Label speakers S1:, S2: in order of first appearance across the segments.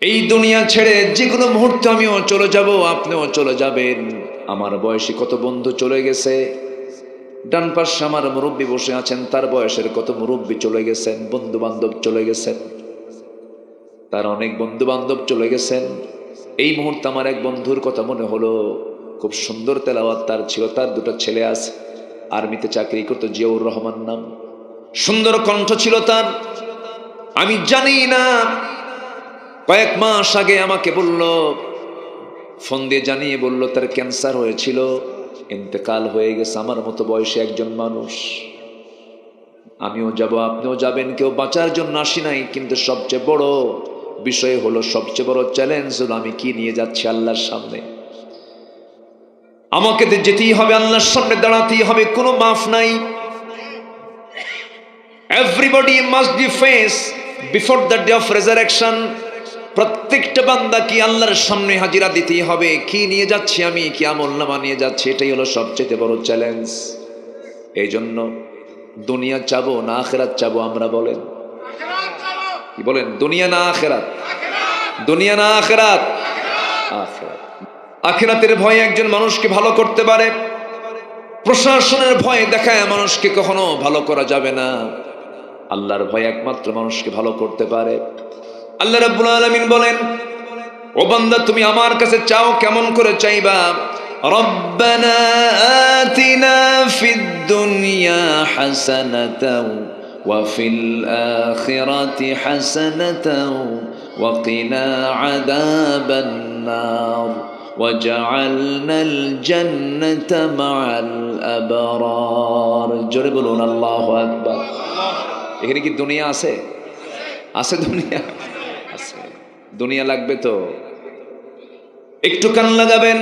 S1: এই দুনিয়া ছেড়ে যে কোনো মুহূর্তে আমিও চলে যাব, আপনিও চলে যাবেন। আমার বয়সী কত বন্ধু চলে গেছে, ডান পাশে আমার মুরব্বী বসে আছেন, তার বয়সের কত মুরব্বী চলে গেছেন, বন্ধু বান্ধব চলে গেছেন, তার অনেক বন্ধু বান্ধব চলে গেছেন। এই মুহূর্তে আমার এক বন্ধুর কথা মনে হলো, খুব সুন্দর তেলাওয়াত তার ছিল, তার দুটো ছেলে আছে, আর্মিতে চাকরি করতো, জিয়াউর রহমান নাম, সুন্দর কণ্ঠ ছিল তার। আমি জানি না, কয়েক মাস আগে আমাকে বলল, ফোন দিয়ে জানিয়ে বলল তার ক্যান্সার হয়েছিল, ইন্তেকাল হয়ে গেছে। আমার মতো বয়সে একজন মানুষ, আমিও যাব, আপনিও যাবেন, কেউ বাঁচার জন্য আসি নাই। কিন্তু সবচেয়ে বড় বিষয় হলো, সবচেয়ে বড় চ্যালেঞ্জ হলো, আমি কি নিয়ে যাচ্ছি আল্লাহর সামনে। আমাকে যেতেই হবে, আল্লাহর সামনে দাঁড়াতেই হবে, কোনো মাফ নাই। Everybody must be face before the day of resurrection. প্রত্যেকটা বান্দা কি আল্লাহর সামনে হাজিরা দিতেই হবে। কি নিয়ে যাচ্ছি আমি, কি আমলনামা নিয়ে যাচ্ছি, এটাই হলো সবচেয়ে বড় চ্যালেঞ্জ। এই জন্য দুনিয়া চাবো না আখেরাত চাবো? আমরা বলেন, কি বলেন? দুনিয়া না আখেরাত? দুনিয়া না আখেরাত? আখেরাত। আখেরাতের ভয় একজন মানুষকে ভালো করতে পারে, প্রশাসনের ভয় দেখায় মানুষকে কখনো ভালো করা যাবে না। আল্লাহর ভয় একমাত্র মানুষকে ভালো করতে পারে। আল্লাহ রাব্বুল আলামিন বলেন, ও বান্দা তুমি আমার কাছে চাও, কেমন করে চাইবা? রব্বানা আতিনা ফিদ দুনিয়া হাসানাতাও ওয়া ফিল আখিরাতি হাসানাতাও ওয়া কিনা আযাবান নার ওয়াজআলনাল জান্নাতা মাআল আবরার। জোরে বলুন আল্লাহু আকবার। এখানে কি দুনিয়া আছে? আছে দুনিয়া? আছে। দুনিয়া লাগবে তো একটু কান লাগাবেন।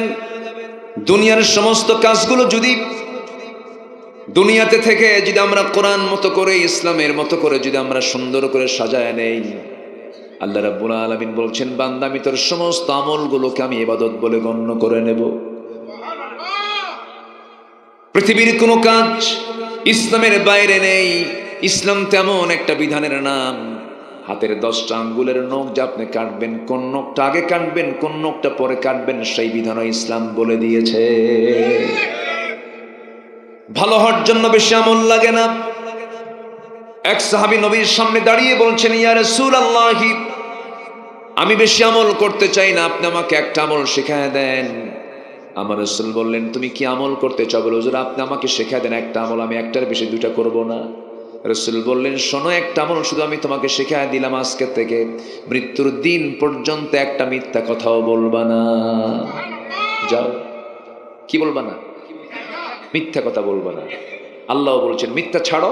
S1: দুনিয়ার সমস্ত কাজগুলো যদি দুনিয়াতে থেকে যদি আমরা কোরআন মতো করে, ইসলামের মতো করে যদি আমরা সুন্দর করে সাজায় নেই, আল্লাহ রাব্বুল আলামিন বলছেন, বান্দা আমি তোর সমস্ত আমলগুলোকে আমি ইবাদত বলে গণ্য করে নেব। পৃথিবীর কোনো কাজ ইসলামের বাইরে নেই। ইসলাম তেমন একটা বিধানের নাম, হাতের 10টা আঙ্গুলের নখ যে আপনি কাটবেন, কোন নখটা আগে কাটবেন, কোন নখটা পরে কাটবেন, সেই বিধানও ইসলাম বলে দিয়েছে। ভালো হওয়ার জন্য বেশি আমল লাগে না। এক সাহাবী নবীর সামনে দাঁড়িয়ে বলছেন, ইয়া রাসূলুল্লাহ, আমি বেশি আমল করতে চাই না, আপনি আমাকে একটা আমল শেখায় দেন। আমার রাসূল বললেন, তুমি কি আমল করতে চাও? বলে, হুজুর আপনি আমাকে শেখায় দেন একটা আমল, আমি একটার বেশি দুইটা করব না। রাসূল বললেন, শোনো, একটা আমল শুধু আমি তোমাকে শেখায় দিলাম, আজকে থেকে মৃত্যুর দিন পর্যন্ত একটা মিথ্যা কথাও বলবা না। যাও, কি বলবা না? মিথ্যা কথা বলবা না। আল্লাহ বলছেন, মিথ্যা ছাড়ো,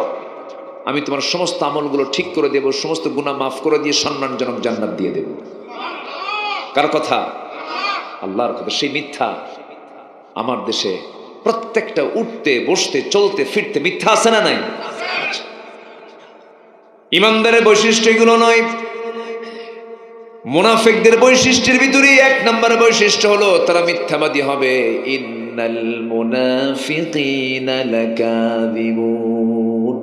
S1: আমি তোমার সমস্ত আমলগুলো ঠিক করে দেব, সমস্ত গুনাহ মাফ করে দিয়ে সম্মানজনক জান্নাত দিয়ে দেব। কার কথা? আল্লাহর কথা। সেই মিথ্যা আমার দেশে প্রত্যেকটা উঠতে বসতে চলতে ফিরতে মিথ্যা আছে না নাই? ইমানদারের বৈশিষ্ট্য এগুলো নয়। মুনাফিকদের বৈশিষ্ট্যের ভিতরে 1 নম্বর বৈশিষ্ট্য হলো তারা মিথ্যাবাদী হবে। ইন্নাল মুনাফিকিনা লাকাযিবুন।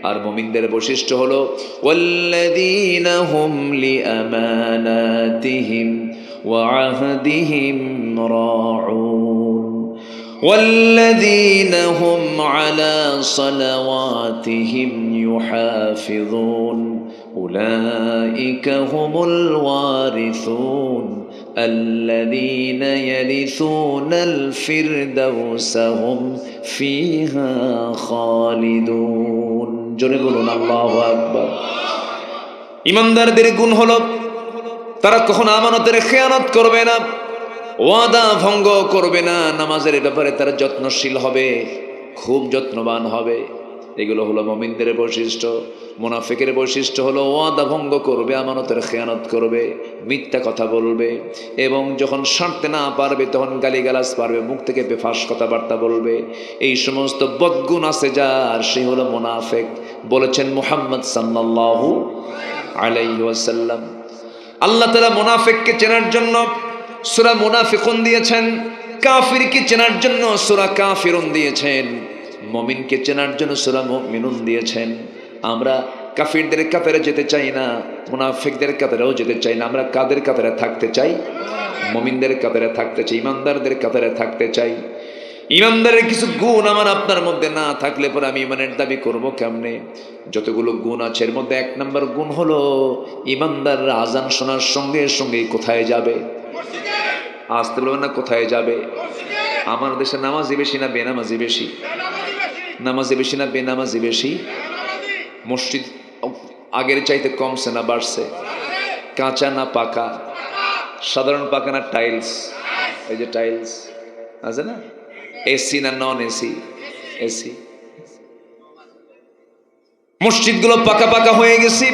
S1: আর মুমিনদের বৈশিষ্ট্য হলো ওয়াল্লাযীনা হুম লিআমানাতিহিম ওয়া আহদিহিম রাউন والذين هم على صلواتهم يحافظون أولئك هم الوارثون الذين يرثون الفردوس هم فيها خالدون জোরে বলুন আল্লাহু আকবার। ঈমানদারদের গুণ হলো তারা কখনো আমানতের খেয়ানত করবে না, ওয়াদা ভঙ্গ করবে না, নামাজের ব্যাপারে তারা যত্নশীল হবে, খুব যত্নবান হবে। এগুলো হলো মুমিনদের বৈশিষ্ট্য। মুনাফিকের বৈশিষ্ট্য হলো ওয়াদা ভঙ্গ করবে, আমানতের খেয়ানত করবে, মিথ্যা কথা বলবে, এবং যখন সারতে না পারবে তখন গালিগালাজ পারবে, মুখ থেকে বেফাস কথাবার্তা বলবে। এই সমস্ত বদগুণ আছে যার, সে হলো মুনাফিক। বলেছেন মুহাম্মদ সাল্লাল্লাহু আলাইহি ওয়াসাল্লাম। আল্লাহ তাআলা মুনাফিককে চেনার জন্য সূরা মুনাফিকুন দিয়েছেন, কাফিরকে চেনার জন্য সূরা কাফিরুন দিয়েছেন, মুমিনকে চেনার জন্য সূরা মুমিনুন দিয়েছেন। আমরা কাফিরদের কাতারে যেতে চাই না, মুনাফিকদের কাতারেও যেতে চাই না। আমরা কাদের কাতারে থাকতে চাই? মুমিনদের কাতারে থাকতে চাই, ইমানদারদের কাতারে থাকতে চাই। ইমানদারের কিছু গুণ আমার আপনার মধ্যে না থাকলে পরে আমি ইমানের দাবি করব কেমনে? যতগুলো গুণ আছে এর মধ্যে 1 নম্বর গুণ হলো ইমানদাররা আজান শোনার সঙ্গে সঙ্গে কোথায় যাবে? আসতে বলবেন না, কোথায় যাবে? আমার দেশে নামাজি বেশি না বেনামাজি বেশি? নামাজি বেশি না বেনামাজি বেশি? মসজিদ আগের চাইতে কমছে না বাড়ছে? কাঁচা না পাকা? সাধারণ পাকা না টাইলস? এই যে টাইলস আছে না, এসি না নন এসি? এসি। মসজিদগুলো পাকা পাকা হয়ে গেছে,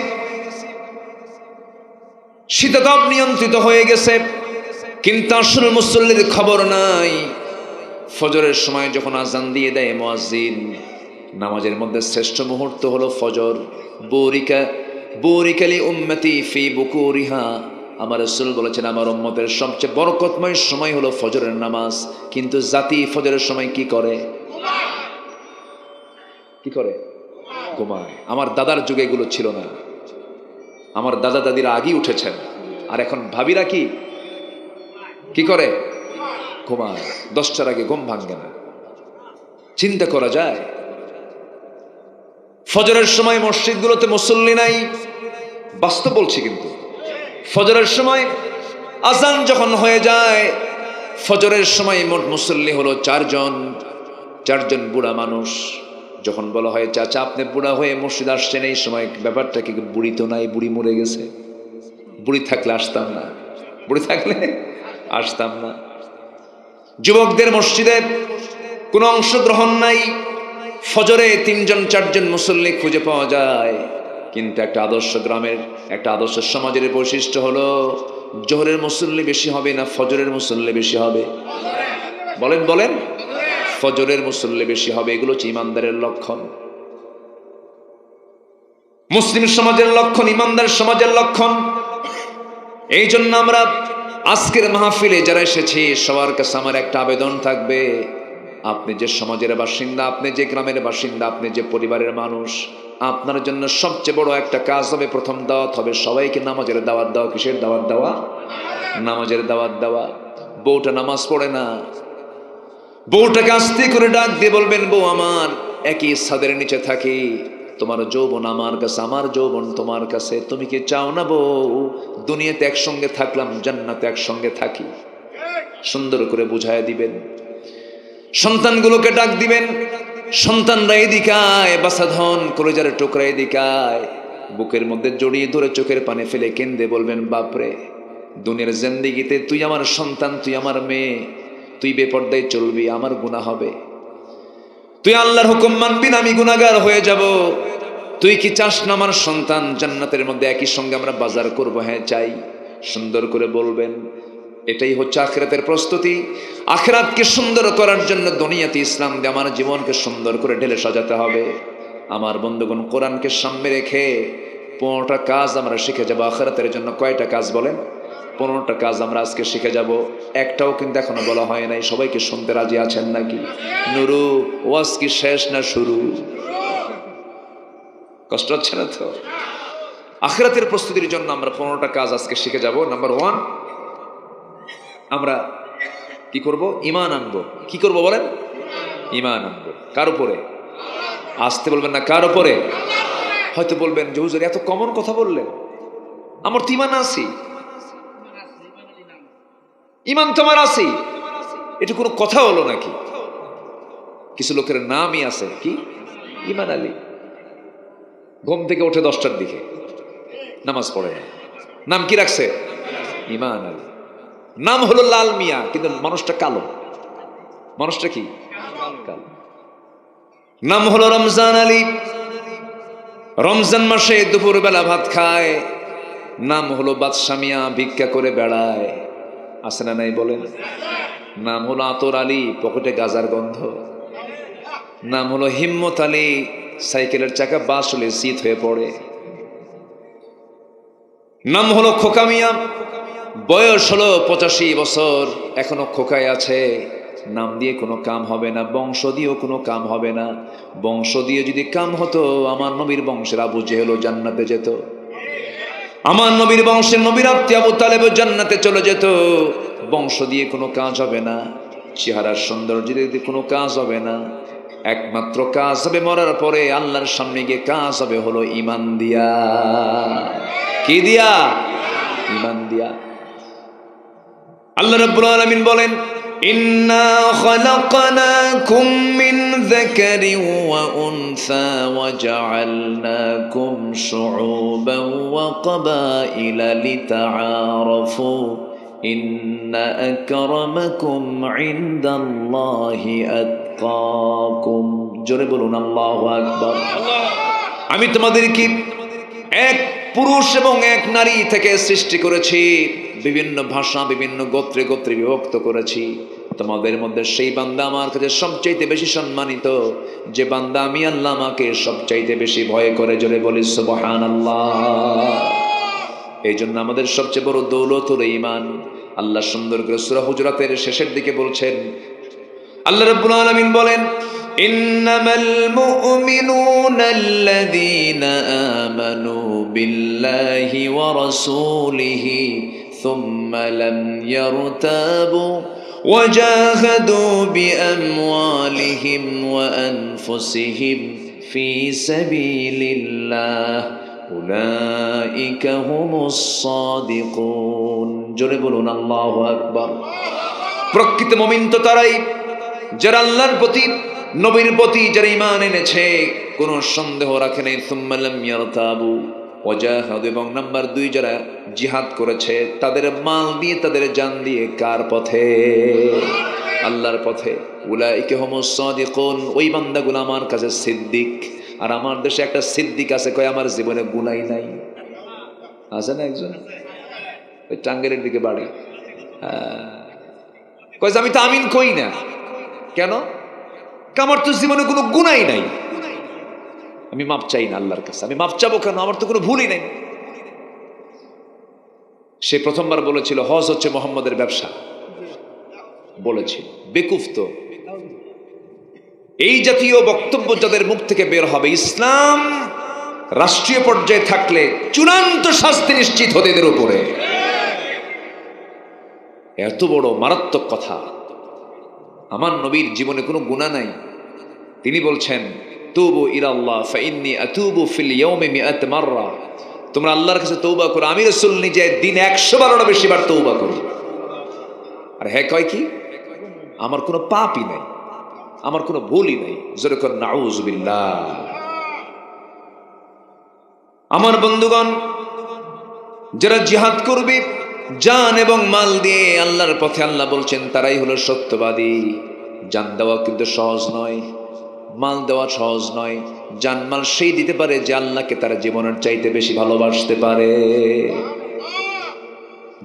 S1: শীতাতপ নিয়ন্ত্রিত হয়ে গেছে, কিন্তু আসল মুসল্লির খবর নাই। ফজরের সময় যখন আজান দিয়ে দেয় মুয়াজ্জিন, নামাজের মধ্যে শ্রেষ্ঠ মুহূর্ত হলো ফজর। বুরিকা লি উম্মতি ফি বুকুরিহা, আমার রাসূল বলেছেন আমার উম্মতের সবচেয়ে বরকতময় সময় হলো ফজরের নামাজ। কিন্তু জাতি ফজরের সময় কি করে? কি করে? ঘুমায়। আমার দাদার যুগে এগুলো ছিল না। আমার দাদা দাদিরা আগেই উঠেছেন, আর এখন ভাবিরা কি করে? ঘুমায়। 10টার আগে ঘুম ভাঙে না। চিন্তা করা যায়? ফজরের সময় মসজিদগুলোতে মুসল্লি নাই, বাস্তব বলছি। কিন্তু ফজরের সময় আজান যখন হয়ে যায়, ফজরের সময় মোট মুসল্লি হলো 4 জন বুড়া মানুষ। যখন বলা হয় চাচা আপনি বুড়া হয়ে মসজিদ আসছেন, এই সময় ব্যাপারটা কি? বুড়ি তো নাই, বুড়ি মরে গেছে। বুড়ি থাকলে আসতাম না, বুড়ি থাকলে আসতাম না। যুবকদের মসজিদে কোনো অংশগ্রহণ নাই। ফজরে 3-4 জন মুসল্লি খুঁজে পাওয়া যায়, কিন্তু একটা আদর্শ গ্রামের, একটা আদর্শ সমাজের বৈশিষ্ট্য হলো জোহরের মুসল্লি বেশি হবে না ফজরের মুসল্লি বেশি হবে? বলেন ফজরের মুসল্লি বেশি হবে। এগুলো হচ্ছে ইমানদারের লক্ষণ, মুসলিম সমাজের লক্ষণ, ইমানদার সমাজের লক্ষণ। এই জন্য আমরা আজকের মাহফিলে যারা এসেছি সবার কাছে আমার একটা আবেদন থাকবে, আপনি যে সমাজের বাসিন্দা, আপনি যে গ্রামের বাসিন্দা, আপনি যে পরিবারের মানুষ, আপনার জন্য সবচেয়ে বড় একটা কাজ হবে, প্রথম দাওয়াত হবে সবাইকে নামাজের দাওয়াত দেওয়া। কিসের দাওয়াত দেওয়া? নামাজের দাওয়াত দেওয়া। বউটা নামাজ পড়ে না, বউটাকে আস্তে করে ডাক দিয়ে বলবেন, বউ আমার, একই ছাদের নিচে থাকি, তোমার যৌবন আমার কাছে, আমার যৌবন তোমার কাছে, তুমি কি চাও না বউ দুনিয়াতে একসঙ্গে থাকলাম, জান্নাতে একসঙ্গে থাকি? সুন্দর করে বুঝায় দিবেন। সন্তানগুলোকে ডাক দিবেন, সন্তানরা এদিকায় বাসাধন কলেজার টুকরা এদিকায়, বুকের মধ্যে জড়িয়ে ধরে চোখের পানি ফেলে কেঁদে বলবেন, বাপরে দুনিয়ার জিন্দেগিতে তুই আমার সন্তান, তুই আমার মেয়ে, তুই বেপরদায় চলবি, আমার গুনাহ হবে। তুই আল্লাহর হুকুম মানবি না, আমি গুনাহগার হয়ে যাব। তুই কি চাস না আমার সন্তান জান্নাতের মধ্যে একই সঙ্গে আমরা বাজার করব? হ্যাঁ চাই। সুন্দর করে বলবেন। এটাই হচ্ছে আখিরাতের প্রস্তুতি। আখিরাতকে সুন্দর করার জন্য দুনিয়াতে ইসলাম দিয়ে আমার জীবনকে সুন্দর করে ঢেলে সাজাতে হবে। আমার বন্ধুগণ, কোরআনকে সামনে রেখে 15টা কাজ আমরা শিখে যাব আখিরাতের জন্য। কয়টা কাজ বলেন? 15টা কাজ আমরা আজকে শিখে যাব। একটাও কিন্তু এখনো বলা হয় নাই। সবাইকে শুনতে রাজি আছেন নাকি? নুরু, ওয়াজ কি শেষ না শুরু? কষ্ট হচ্ছে না তো? আখিরাতের প্রস্তুতির জন্য আমরা 15টা কাজ আজকে শিখে যাব। নাম্বার 1, আমরা কি করব? ঈমান আনবো। কি করব বলেন? ঈমান আনবো। কার উপরে? আসতে বলবেন না, কার উপরে? হয়তো বলবেন যে হুজুর এত কমন কথা বললেন, আমার তো ঈমান আছে। ঈমান তোমার আছে, এটা কোনো কথা হলো নাকি? কিছু লোকের নামই আছে কি? ঈমান আলী। ঘুম থেকে ওঠে 10টার দিকে, নামাজ পড়ে না, নাম কি রাখছে? ঈমান আলী। নাম হলো লাল মিয়া, কিন্তু মানুষটা কালো। মানুষটা কি? কালো। নাম হলো রমজান আলী, রমজান মাসে দুপুর বেলা ভাত খায়। নাম হলো বাদশা মিয়া, ভিক্ষা করে বেড়ায়। আছে না নাই বলেন? নাম হলো আতর আলী, পকেটে গাজার গন্ধ। নাম হলো হিম্মত আলী, সাইকেলের চাকা বাস হলে শীত হয়ে পড়ে। নাম হলো খোকা মিয়া, বয়স হলো 85 বছর, এখনো খোকায় আছে। নাম দিয়ে কোনো কাম হবে না, বংশ দিয়েও কোনো কাম হবে না। বংশ দিয়ে যদি কাম হতো, আমার নবীর বংশের আবু জেহেলও জান্নাতে যেত, আমার নবীর বংশের নবীর আত্মীয় আবু তালেবও জান্নাতে চলে যেত। বংশ দিয়ে কোনো কাজ হবে না, চেহারার সৌন্দর্য দিয়ে কোনো কাজ হবে না। একমাত্র কাজ হবে মরার পরে আল্লাহর সামনে গিয়ে কাজ হবে হলো ঈমান দিয়া। কি দিয়া? ঈমান দিয়া। আল্লাহ রাব্বুল আলামিন বলেন, ইন্না খালাকনাকুম মিন যাকারিন ওয়া উনসা ওয়া জাআলনাকুম শুউবান ওয়া ক্বাবাইলা লিতাআরাফু ইন্না আকরামাকুম ইনদাল্লাহি আতকাকুম। জোরে বলুন আল্লাহু আকবার। আমি তোমাদেরকে এক পুরুষ এবং এক নারী থেকে সৃষ্টি করেছি, বিভিন্ন ভাষা বিভিন্ন গোত্রে গোত্রে বিভক্ত করেছি। তোমাদের মধ্যে সেই বান্দা আমার কাছে সবচাইতে বেশি সম্মানিত, যে বান্দা আমি আল্লাহ আমাকে সবচাইতে বেশি ভয় করে। জোরে বলি সুবহানাল্লাহ। এই জন্য আমাদের সবচেয়ে বড় দৌলত হলো ঈমান। আল্লাহ সুন্দর করে সূরা হুজুরাতের শেষের দিকে বলছেন, আল্লাহ রাব্বুল আলামিন বলেন, ইন্নামাল মুমিনুনা আল্লাযীনা আমানু বিল্লাহি ওয়া রাসূলিহি সুম্মা লাম ইয়ারতাবু ওয়া জাহাদু বিআমওয়ালিহিম ওয়া আনফুসিহিম ফি সাবিলিল্লাহ উলাইকা হুমুস সাদিকুন। জোরে বলুন আল্লাহু আকবার। প্রকৃত মুমিন তো তারাই যারা আল্লাহর প্রতি নবীর প্রতি যারা ঈমান এনেছে, কোনো সন্দেহ রাখে নাই। সুম্মা লাম ইয়ারতাবু ওয়া জাহাদু, এবং নাম্বার 2 যারা জিহাদ করেছে তাদের মাল দিয়ে তাদের জান দিয়ে। কার পথে? আল্লাহর পথে। উলাইকা হুমুস সাদিকুন, ওই বান্দাগুলো আমার কাছে সিদ্দিক। আর আমার দেশে একটা সিদ্দিক আছে, কয় আমার জীবনে গুনাহ নাই। আছে না একজন, ওই টাঙ্গেরের দিকে বাড়ি, কয় আমি তো আমিন কই না। কেন? আমার তো জীবনে কোনো গুনাহই নাই, আমি মাপ চাই না আল্লাহর কাছে। আমি মাপ চাবো কেন? আমার তো কোনো ভুলই নাই। সে প্রথমবার বলেছিল হজ হচ্ছে মোহাম্মদের ব্যবসা, বলেছিল। বেকুফ তো। এই জাতীয় বক্তব্য যাদের মুখ থেকে বের হবে, ইসলাম রাষ্ট্রীয় পর্যায়ে থাকলে চূড়ান্ত শাস্তি নিশ্চিত হতে এদের উপরে। এত বড় মারাত্মক কথা। আমার নবীর জীবনে কোনো গুনাহ নাই, তিনি বলছেন তুবু ইলাল্লাহ ফাইন্নী আতুবু ফিল ইয়াউমি মিআত মাররা। তোমরা আল্লাহর কাছে তওবা করো, আমি রাসূল নিজে দিনে 100 বেশি বার তওবা করি। আর হ্যাঁ কয় কি? আমার কোনো পাপই নাই, আমার কোনো ভুলই নাই। জোরে কর নাউযুবিল্লাহ। আমার বন্ধুগণ, যারা জিহাদ করবে জান এবং মাল দিয়ে আল্লাহর পথে, আল্লাহ বলছেন তারাই হলো সত্যবাদী। জান দেওয়া কিন্তু সহজ নয়, মাল দেওয়া সহজ নয়। জান মাল সেই দিতে পারে যে আল্লাহকে তারা জীবনের চাইতে বেশি ভালোবাসতে পারে।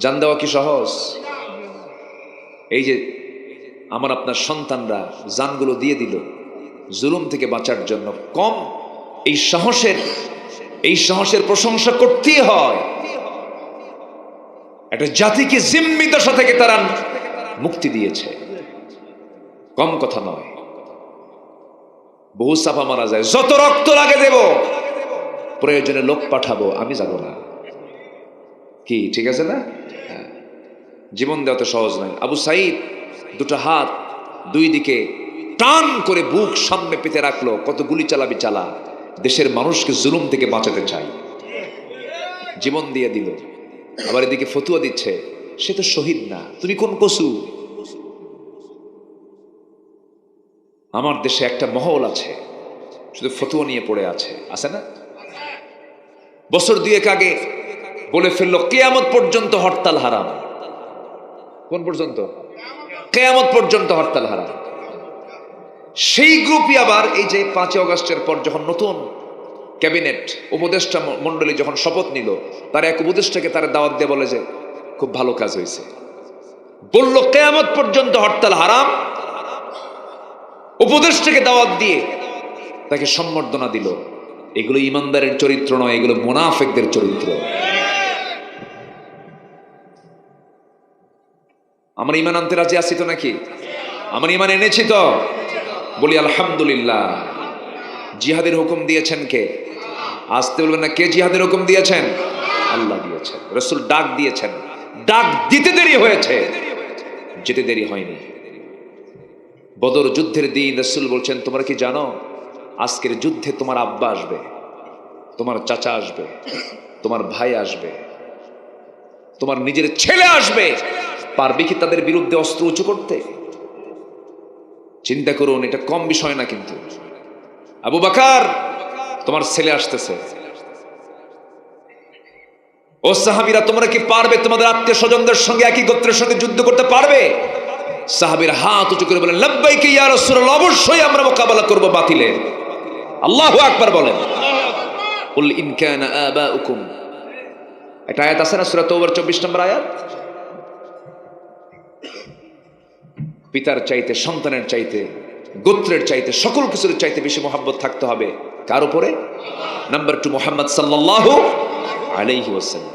S1: জান দেওয়া কি সহজ? এই যে আমার আপনার সন্তানরা জানগুলো দিয়ে দিল জুলুম থেকে বাঁচার জন্য, কম? এই সাহসের প্রশংসা করতেই হয়। একটা জাতিকে জিম্মি দশা থেকে তারা মুক্তি দিয়েছে, কম কথা নয়। বহু সাফা মারা যায়, যত রক্ত লাগে দেব, প্রয়োজনে লোক পাঠাবো, আমি যাব না। কি ঠিক আছে না? জীবন দেওয়া তো সহজ নয়। আবু সাঈদ দুটো হাত দুই দিকে টান করে বুক সামনে পেতে রাখলো, কত গুলি চালাবি চালা, দেশের মানুষকে জুলুম থেকে বাঁচাতে চাই, জীবন দিয়ে দিল। আবার এদিকে ফতুয়া দিচ্ছে সে তো শহীদ না, তুমি কোন কসু? আমার দেশে একটা মহল আছে শুধু ফতুয়া নিয়ে পড়ে আছে না? বছর 2 আগে বলে ফেললো কিয়ামত পর্যন্ত হরতাল হারাম। কোন পর্যন্ত? কিয়ামত পর্যন্ত হরতাল হারাম। সেই গ্রুপই আবার এই যে 5 আগস্টের পর যখন নতুন ক্যাবিনেট উপদেষ্টা মন্ডলী যখন শপথ নিল, তার এক উপদেষ্টাকে তারা দাওয়াত দিয়ে বলে যে খুব ভালো কাজ হয়েছে, বলল কিয়ামত পর্যন্ত হরতাল হারাম। উপদেষ্টাকে দাওয়াত দিয়ে তাকে সম্বর্ধনা দিল। এগুলো ইমানদারের চরিত্র নয়, এগুলো মুনাফিকদের চরিত্র। আমরা ইমান আনতে রাজি আছি তো নাকি? আমার ঈমান এনেছি তো, বলি আলহামদুলিল্লাহ। জিহাদের হুকুম দিয়েছেন কে? আসতে বলবেন না, কে জিহাদের হুকুম দিয়েছেন? আল্লাহ দিয়েছেন, রাসূল ডাক দিয়েছেন। ডাক দিতে দেরি হয়েছে, যেতে দেরি হয়নি। বদর যুদ্ধের দিন রাসূল বলছেন, তোমরা কি জানো আজকের যুদ্ধে তোমার আব্বা আসবে, তোমার চাচা আসবে, তোমার ভাই আসবে, তোমার নিজের ছেলে আসবে, পারবে কি তাদের বিরুদ্ধে অস্ত্র উঁচু করতে? চিন্তা করুন, এটা কম বিষয় না। কিন্তু আবু বকর, তোমার ছেলে আসতেছে। ও সাহাবীরা, তোমরা কি পারবে তোমাদের আত্মীয় স্বজনদের সঙ্গে, একই গোত্রের সঙ্গে যুদ্ধ করতে পারবে? সাহাবীরা হাত উঁচু করে বলেন, লাব্বাইক ইয়া রাসূলুল্লাহ, অবশ্যই আমরা মোকাবেলা করব বাতিলের। আল্লাহু আকবার বলেন। কুল ইন কানা আবাউকুম, একটা আয়াত আছে না সূরা তাওবার 24 নম্বর আয়াত। পিতার চাইতে, সন্তানের চাইতে, গোত্রের চাইতে, সকল কিছুর চাইতে বেশি মোহাব্বত থাকতে হবে কার উপরে? নাম্বার 2, মুহাম্মদ সাল্লাল্লাহু আলাইহি ওয়াসাল্লাম।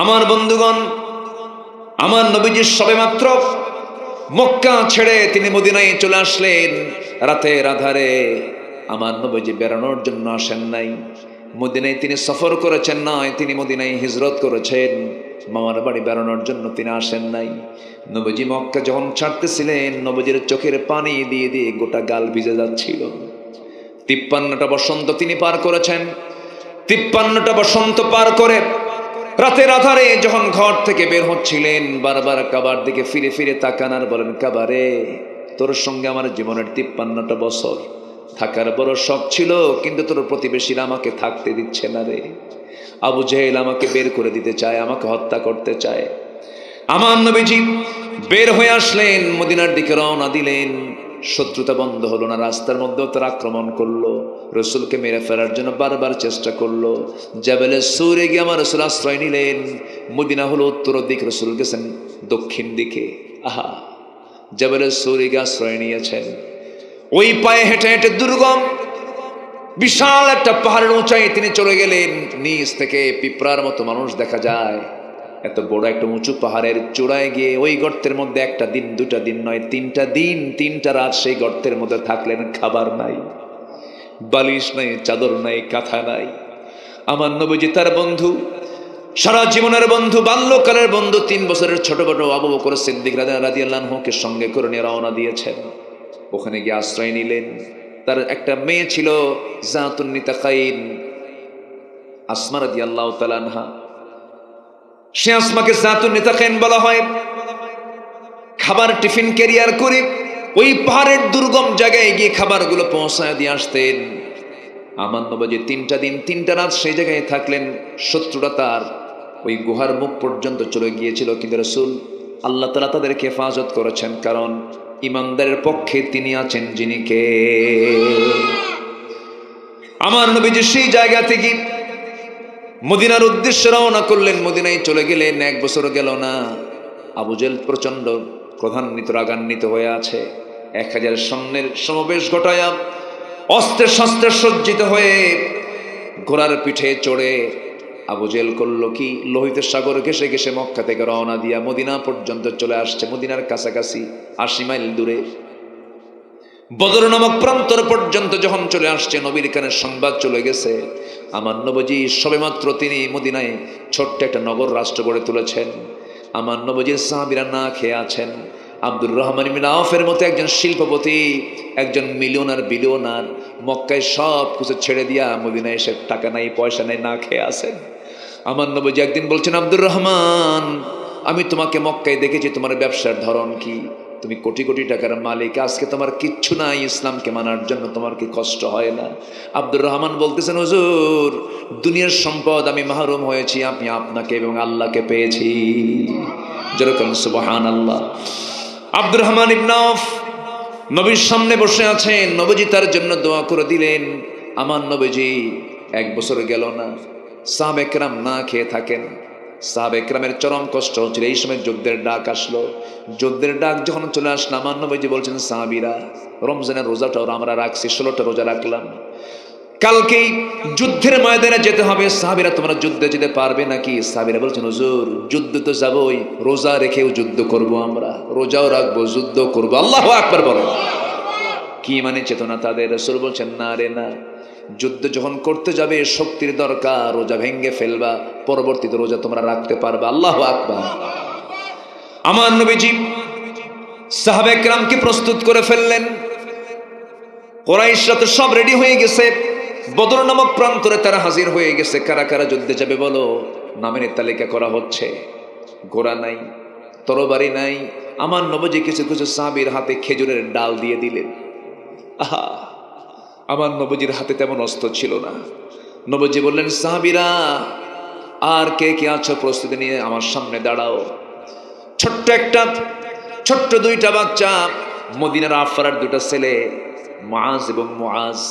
S1: আমার বন্ধুগণ, আমার নবীজি সবেমাত্র মক্কা ছেড়ে তিনি মদিনায় চলে আসলেন। রাতের আধারে আমার নবীজি বেড়ানোর জন্য আসেন নাই, মদিনায় তিনি সফর করেছেন নয়, তিনি মদিনায় হিজরত করেছেন। মামার বাড়ি বেড়ানোর জন্য তিনি আসেন নাই। নবীজি মক্কা যখন ছাড়তেছিলেন, নবীজির চোখের পানি দিয়ে দিয়ে গোটা গাল ভিজে যাচ্ছিল। 53টা বসন্ত তিনি পার করেছেন। 53টা বসন্ত পার করে রাতের আধারে যখন ঘর থেকে বের হচ্ছিলেন, বারবার কাবার দিকে ফিরে ফিরে তাকান আর বলেন, কাবারে, তোর সঙ্গে আমার জীবনের 53টা বছর থাকার বড় শখ ছিল, কিন্তু তোর প্রতিবেশীরা আমাকে থাকতে দিচ্ছে না রে। আবু জেহেল আমাকে বের করে দিতে চায়, আমাকে হত্যা করতে চায়। আমার নবীজি বের হয়ে আসলেন, মদিনার দিকে রওনা দিলেন। শত্রুতা বন্ধ হলো না, রাস্তার মধ্যেও তারা আক্রমণ করলো। রসুলকে মেরে ফেলার জন্য বারবার চেষ্টা করলো। জাবেলে সূরে গিয়ে আমার রসুল আশ্রয় নিলেন। মদিনা হলো উত্তর দিক, রসুল গেছেন দক্ষিণ দিকে। আহা, জাবেলে সূরে গিয়ে আশ্রয় নিয়েছেন। ওই পায়ে হেঁটে হেঁটে দুর্গম বিশাল একটা পাহাড়ের উঁচাই তিনি চলে গেলেন। নিচ থেকে পিঁপড়ার মতো মানুষ দেখা যায়। এত বড় একটা উঁচু পাহাড়ের চূড়ায় গিয়ে ওই গর্তের মধ্যে একটা দিন, 2টা দিন নয়, 3টা দিন 3টা রাত সেই গর্তের মধ্যে থাকলেন। খাবার নাই, বালিশ নাই, চাদর নাই, কাঁথা নাই। আমার নবীজি তার বন্ধু, সারা জীবনের বন্ধু, বাল্যকালের বন্ধু, 3 বছরের ছোট আবু বকর সিদ্দিক রাদিয়াল্লাহু আনহুকে সঙ্গে করে নিয়ে রওনা দিয়েছেন। ওখানে গিয়ে আশ্রয় নিলেন। তার একটা মেয়ে ছিল জাতুন নিতাকাইন, আসমা রাদিয়াল্লাহু তাআলা আনহা। সে আসমাকে জাতুন নিতাকাইন বলা হয়। খাবার টিফিন ক্যারিয়ার করে ওই পাহাড়ের দুর্গম জায়গায় গিয়ে খাবারগুলো পৌঁছায় দিয়ে আসতেন। আমার নবীজি 3টা দিন 3টা রাত সেই জায়গায় থাকলেন। শত্রুরা তার ওই গুহার মুখ পর্যন্ত চলে গিয়েছিল, কিন্তু রাসূল আল্লাহ তাআলা তাদেরকে হেফাজত করেছেন, কারণ ইমানদারের পক্ষে তিনি আছেন যিনি কে। আমার নবীজি সেই জায়গা থেকে মদিনার উদ্দেশ্যে রওনা করলেন। মদিনায় চলে গেলেন। 1 বছর গেল না। আবু জেহেল প্রচন্ড ক্রোধান্বিত, রাগান্বিত হয়ে আছে। 1000 সৈন্যের সমাবেশ ঘটায়া অস্ত্রে শস্ত্রে সজ্জিত হয়ে ঘোড়ার পিঠে চড়ে আবু জেহেল করলো কি, লোহিত সাগর ঘেসে ঘেসে মক্কা থেকে রওনা দিয়া মদিনা পর্যন্ত চলে আসছে। মদিনার কাছাকাছি 80 মাইল দূরে বদর নামক প্রান্তর পর্যন্ত যখন চলে আসছে, নবীর কানে সংবাদ চলে গেছে আমার নবীজি সবেমাত্র তিনি মদিনায় ছোট্ট একটা নগর রাষ্ট্র গড়ে তুলেছেন। আমার নবীজির সাহাবীরা না খেয়ে আছেন। আব্দুর রহমান ইবনে আওফের মতো একজন শিল্পপতি, একজন বিলিয়নার মক্কায় সব কিছু ছেড়ে দিয়া মদিনায় এসে টাকা নাই, পয়সা নাই, না খেয়ে আছেন। আমার নবীজি একদিন বলছেন, আব্দুর রহমান, আমি তোমাকে মক্কায় দেখেছি, তোমার ব্যবসার ধরন কি? তুমি কোটি কোটি টাকার মালিক, আজকে তোমার কিচ্ছু নাই, ইসলামকে মানার জন্য তোমার কি কষ্ট হয় না? আব্দুর রহমান বলতেছেন, হুজুর, দুনিয়ার সম্পদ আমি মাহরুম হয়েছি, আমি আপনাকে এবং আল্লাহকে পেয়েছি। যেরকম সুবহানাল্লাহ। আব্দুর রহমান ইবনে আওফ নবীর সামনে বসে আছেন। নবীজি তার জন্য দোয়া করে দিলেন। আমার নবীজি 1 বছর গেল না, সাহাবে কেরাম না খেয়ে থাকেন। সাহাবে কেরামের চরম কষ্ট হচ্ছিল। এই সময় যুদ্ধের ডাক আসলো। যুদ্ধের ডাক যখন চলে আসলো, আমার নবীজি বলছেন, সাহাবীরা, রমজানের রোজাটাও আমরা রাখছি, 16টা রোজা রাখলাম, কালকেই যুদ্ধের ময়দানে যেতে হবে। সাহাবীরা তোমরা যুদ্ধে যেতে পারবে নাকি? সাহাবীরা বলছেন হুজুর যুদ্ধ তো যাবই, রোজা রেখেও যুদ্ধ করব, আমরা রোজাও রাখবো, যুদ্ধ করব। আল্লাহু আকবার বলেন। কি মানে চেতনা তাদের। রাসূল বলছেন না রে না, যুদ্ধ যখন করতে যাবে শক্তির দরকার, রোজা ভেঙ্গে ফেলবা, পরবর্তীতে রোজা তোমরা রাখতে পারবে। আল্লাহু আকবার। আমার নবীজি সাহাবায়ে কেরামকে প্রস্তুত করে ফেললেন। কুরাইশরা তো সব রেডি হয়ে গেছে, বদর নামক প্রান্তরে তারা হাজির হয়ে গেছে। কারা কারা যুদ্ধে যাবে বলো? নামের তালিকা করা হচ্ছে। ঘোড়া নাই, তরবারি নাই। আমার নবীজি কিছু কিছু সাহাবীর হাতে খেজুরের ডাল দিয়ে দিলেন। আহা, আমার নবীজির হাতে তেমন অস্ত্র ছিল না। নবীজি বললেন সাহাবীরা আর কে কে আছো প্রস্তুতি নিয়ে আমার সামনে দাঁড়াও। ছোট্ট দুইটা বাচ্চা, মদিনার আফরার দুটো ছেলে মুআজ এবং মুআজ,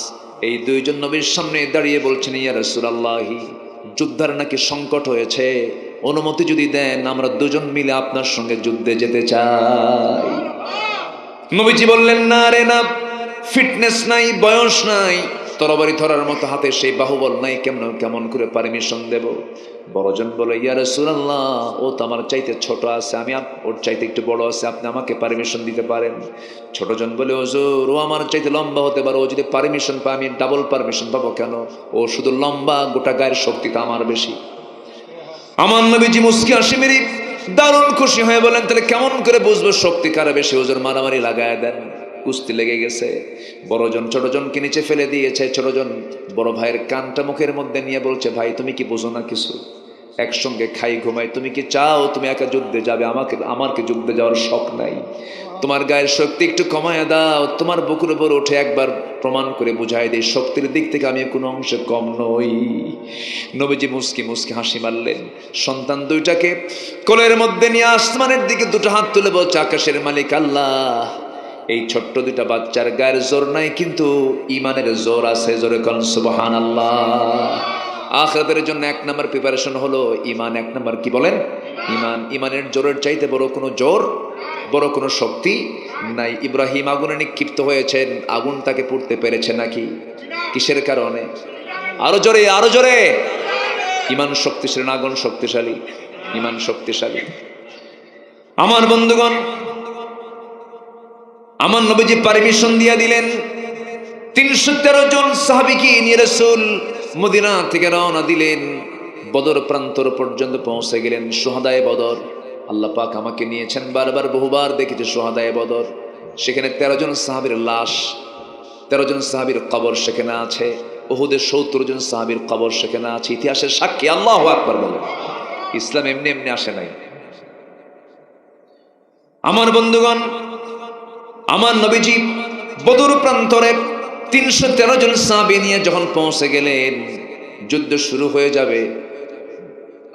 S1: এই দুইজন নবীর সামনে দাঁড়িয়ে বলছেন ইয়া রাসূলুল্লাহি, যুদ্ধের নাকি সংকট হয়েছে, অনুমতি যদি দেন আমরা দুজন মিলে আপনার সঙ্গে যুদ্ধে যেতে চাই। নবীজি বললেন না রে না, ফিটনেস নাই, বয়স নাই, তরবারি ধরার মতো হাতে সেই বাহুবল নাই, কেমন করে পারমিশন দেব? বড়জন বলে ইয়া রাসূলুল্লাহ, ও তো আমার চাইতে ছোট আছে, আমি ওর চাইতে একটু বড় আছে, আপনি আমাকে পারমিশন দিতে পারেন। ছোটজন বলে হুজুর ও আমার চাইতে লম্বা হতে পারে, ও যদি পারমিশন পায় আমি ডাবল পারমিশন পাবো কেন? ও শুধু লম্বা, গোটা গায়ের শক্তিটা আমার বেশি। আমার নবীজি মুস্কি হাসি মেরে দারুণ খুশি হয়ে বলেন তাহলে কেমন করে বুঝবো শক্তি কার বেশি? হুজুর মারামারি লাগায় দেন। কুস্তি লেগে গেছে। বড়জন ছোটজনকে নিচে ফেলে দিয়েছে। ছোটজন বড় ভাইয়ের কানটা মুখের মধ্যে নিয়ে বলছে ভাই তুমি কি বোঝো না কিছু? একসঙ্গে খাই ঘুমাই, তুমি কি চাও তুমি একা যুদ্ধে যাবে? আমার কি যুদ্ধে যাওয়ার শখ নাই? তোমার গায়ের শক্তি একটু কমায় দাও, তোমার বুকের উপর উঠে একবার প্রমাণ করে বুঝাই দেই শক্তির দিক থেকে আমি কোনো অংশে কম নই। নবীজি মুস্কি মুস্কি হাসি মারলেন। সন্তান দুইটাকে কোলের মধ্যে নিয়ে আসমানের দিকে দুটো হাত তুলে বলছে আকাশের মালিক আল্লাহ, এই ছোট্ট দুইটা বাচ্চার গায়ের জোর নাই কিন্তু ইমানের জোর আছে। জোরে কোন সুবহানাল্লাহ। আখিরাতের জন্য এক নাম্বার প্রিপারেশন হলো ইমান। এক নাম্বার কি বলেন? ইমান। ইমানের জোরের চাইতে বড় কোনো জোর, বড় কোনো শক্তি নাই। ইব্রাহিম আগুনে নিক্ষিপ্ত হয়েছেন, আগুন তাকে পুড়তে পেরেছে নাকি? কিসের কারণে? আরো জোরে, আরো জোরে। ইমান শক্তিশালী না আগুন শক্তিশালী? ইমান শক্তিশালী। আমার বন্ধুগণ, আমার নবীজি পারমিশন দিয়ে দিলেন। 313 জন সাহাবীকে নিয়ে রাসূল মদিনা থেকে রওনা দিলেন। বদর প্রান্তর পর্যন্ত পৌঁছে গেলেন। শুহাদায়ে বদর, আল্লাহ পাক আমাকে নিয়েছেন বারবার, বহুবার দেখেছি শুহাদায়ে বদর। সেখানে 13 জন সাহাবীর লাশ, 13 জন সাহাবীর কবর সেখানে আছে। উহুদে 70 জন সাহাবীর কবর সেখানে আছে। ইতিহাসের সাক্ষী। আল্লাহু আকবার বলেন। ইসলাম এমনি এমনি আসে নাই। আমার বন্ধুগণ, আমার নবীজি বদর প্রান্তরে 313 জন সাহাবী নিয়ে যখন পৌঁছে গেলেন, যুদ্ধ শুরু হয়ে যাবে,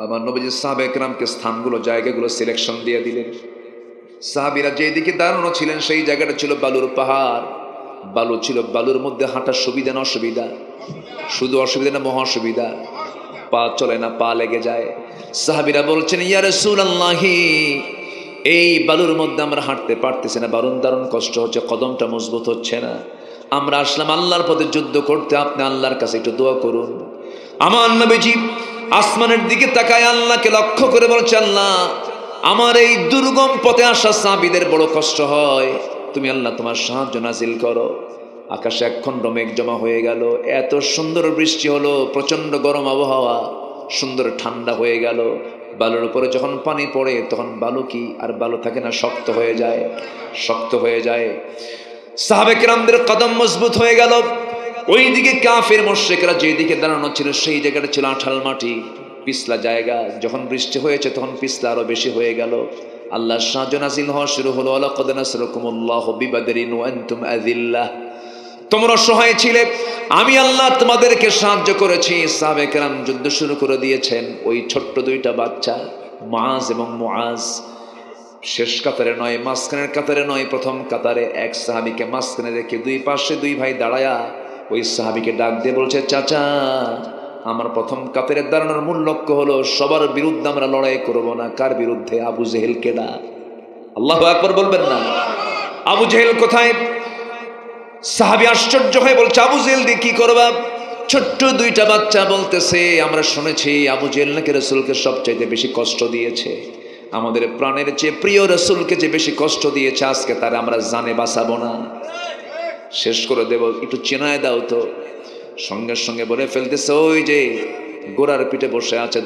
S1: আমার নবীজি সাহাবায়ে কেরামকে স্থানগুলো, জায়গাগুলো সিলেকশন দিয়ে দিলেন। সাহাবীরা যেদিকে দাঁড়ানো ছিলেন সেই জায়গাটা ছিল বালুর পাহাড়। বালু ছিল, বালুর মধ্যে হাঁটার সুবিধা না অসুবিধা? শুধু অসুবিধা না মহা সুবিধা? পা চলে না, পা লেগে যায়। সাহাবীরা বলছেন ইয়া রাসূলুল্লাহি, এই বালুর মধ্যে আমরা হাঁটতে পারতেছি না, দারুণ কষ্ট হচ্ছে, কদমটা মজবুত হচ্ছে না। আমরা আসলাম আল্লাহর পথে যুদ্ধ করতে, আপনি আল্লাহর কাছে একটু দোয়া করুন। আমার নবীজি আসমানের দিকে তাকায় আল্লাহকে লক্ষ্য করে বলছে আল্লাহ, আমার এই দুর্গম পথে আসা সাহাবীদের বড় কষ্ট হয়, তুমি আল্লাহ তোমার সাহায্য নাজিল করো। আকাশে একখণ্ড মেঘ জমা হয়ে গেল। এত সুন্দর বৃষ্টি হলো, প্রচন্ড গরম আবহাওয়া, সুন্দর ঠান্ডা হয়ে গেল। বালুর উপরে যখন পানি পড়ে তখন বালু কি আর বালু থাকে না, শক্ত হয়ে যায়, শক্ত হয়ে যায়। সাহাবায়ে কেরামদের কদম মজবুত হয়ে গেল। ওইদিকে কাফের মুশরিকরা যেদিকে দাঁড়ানো ছিল সেই জায়গাটা ছিল আঠাল মাটি, পিছলা জায়গা। যখন বৃষ্টি হয়েছে তখন পিছলা আরো বেশি হয়ে গেল। আল্লাহ সাহায্য নাজিল হওয়া শুরু হলো। লাকাদ নাসরাকুমুল্লাহু বিবাদরিন ওয়া আনতুম আযিল্লাহ, তোমরা অসহায় ছিলে, আমি আল্লাহ তোমাদেরকে সাহায্য করেছি। সাহাবায়ে কেরাম যুদ্ধ শুরু করে দিয়েছেন। ওই ছোট্ট দুইটা বাচ্চা মুআজ এবং মুআজ শেষ কাতারে নয়, মাঝখানের কাতারে নয়, প্রথম কাতারে এক সাহাবীকে মাঝখানে রেখে দুই পাশে দুই ভাই দাঁড়ায়া ওই সাহাবীকে ডাক দিয়ে বলছে চাচা, আমার প্রথম কাতারে দাঁড়ানোর মূল লক্ষ্য হলো সবার বিরুদ্ধে আমরা লড়াই করব না। কার বিরুদ্ধে? আবু জেহেল কেডা? আল্লাহু আকবার বলবেন না? আবু জেহেল কোথায়? সাহাবী আশ্চর্য হয়ে বলছে আবু জেহেল দিয়ে কি করবা? ছোট্ট দুইটা বাচ্চা বলতেছে, আমরা শুনেছি আবু জেহেল নাকি রাসূলকে সবচাইতে বেশি কষ্ট দিয়েছে, আমাদের প্রাণের চেয়ে প্রিয় রাসূলকে যে বেশি কষ্ট দিয়েছে, আজকে তার আমরা জানে বাঁচাবো না, শেষ করে দেব, একটু চেনায় দাও তো। সঙ্গে সঙ্গে বলে ফেলতেছে, ওই যে ঘোড়ার পিঠে বসে আছেন,